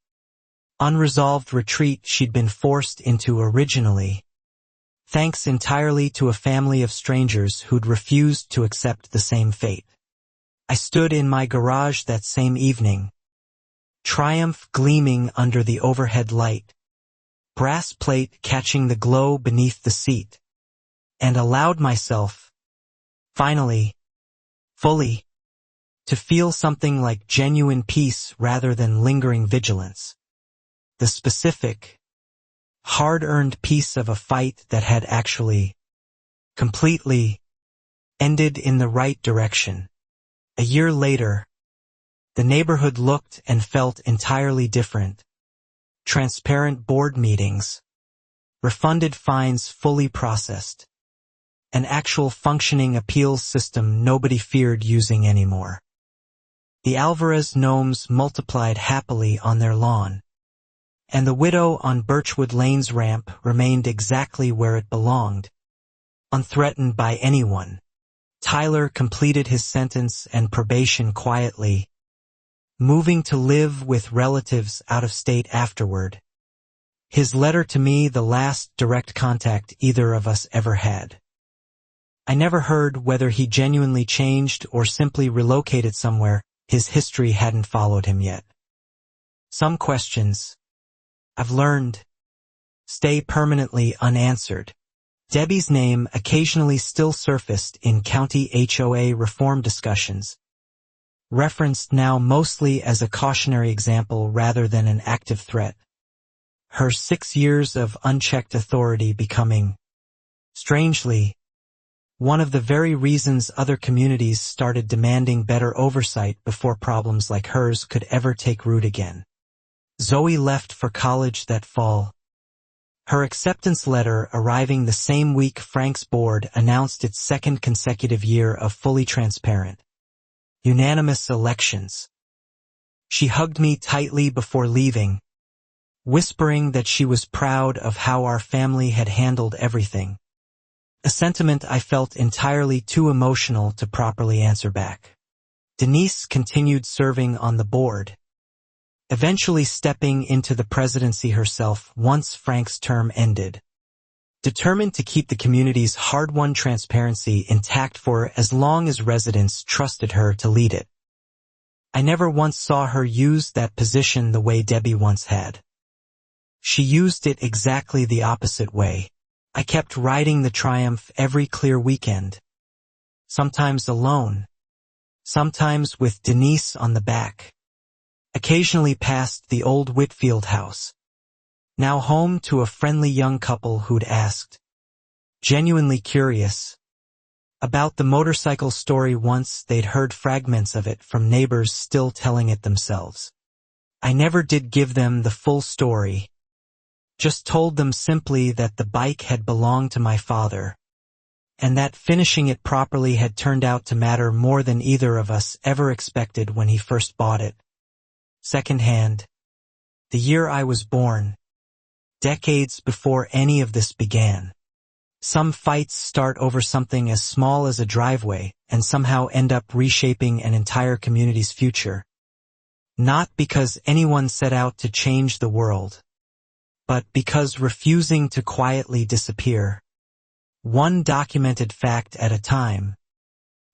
unresolved retreat she'd been forced into originally, thanks entirely to a family of strangers who'd refused to accept the same fate. I stood in my garage that same evening, triumph gleaming under the overhead light, brass plate catching the glow beneath the seat, and allowed myself, finally, fully, to feel something like genuine peace rather than lingering vigilance. The specific, hard-earned peace of a fight that had actually, completely, ended in the right direction. A year later, the neighborhood looked and felt entirely different. Transparent board meetings, refunded fines fully processed, an actual functioning appeals system nobody feared using anymore. The Alvarez gnomes multiplied happily on their lawn, and the widow on Birchwood Lane's ramp remained exactly where it belonged, unthreatened by anyone. Tyler completed his sentence and probation quietly, moving to live with relatives out of state afterward. His letter to me the last direct contact either of us ever had. I never heard whether he genuinely changed or simply relocated somewhere. His history hadn't followed him yet. Some questions, I've learned, stay permanently unanswered. Debbie's name occasionally still surfaced in county HOA reform discussions, referenced now mostly as a cautionary example rather than an active threat. Her 6 years of unchecked authority becoming, strangely, one of the very reasons other communities started demanding better oversight before problems like hers could ever take root again. Zoe left for college that fall, her acceptance letter arriving the same week Frank's board announced its second consecutive year of fully transparent, unanimous elections. She hugged me tightly before leaving, whispering that she was proud of how our family had handled everything, a sentiment I felt entirely too emotional to properly answer back. Denise continued serving on the board, eventually stepping into the presidency herself once Frank's term ended, determined to keep the community's hard-won transparency intact for as long as residents trusted her to lead it. I never once saw her use that position the way Debbie once had. She used it exactly the opposite way. I kept riding the triumph every clear weekend, sometimes alone, sometimes with Denise on the back, occasionally past the old Whitfield house, now home to a friendly young couple who'd asked, genuinely curious, about the motorcycle story once they'd heard fragments of it from neighbors still telling it themselves. I never did give them the full story, just told them simply that the bike had belonged to my father, and that finishing it properly had turned out to matter more than either of us ever expected when he first bought it. Secondhand, the year I was born, decades before any of this began. Some fights start over something as small as a driveway and somehow end up reshaping an entire community's future. Not because anyone set out to change the world, but because refusing to quietly disappear, one documented fact at a time,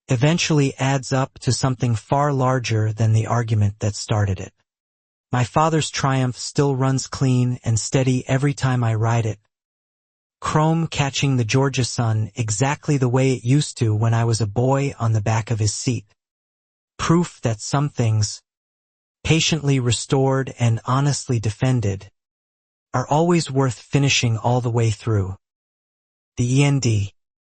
eventually adds up to something far larger than the argument that started it. My father's Triumph still runs clean and steady every time I ride it, chrome catching the Georgia sun exactly the way it used to when I was a boy on the back of his seat. Proof that some things, patiently restored and honestly defended, are always worth finishing all the way through. The END.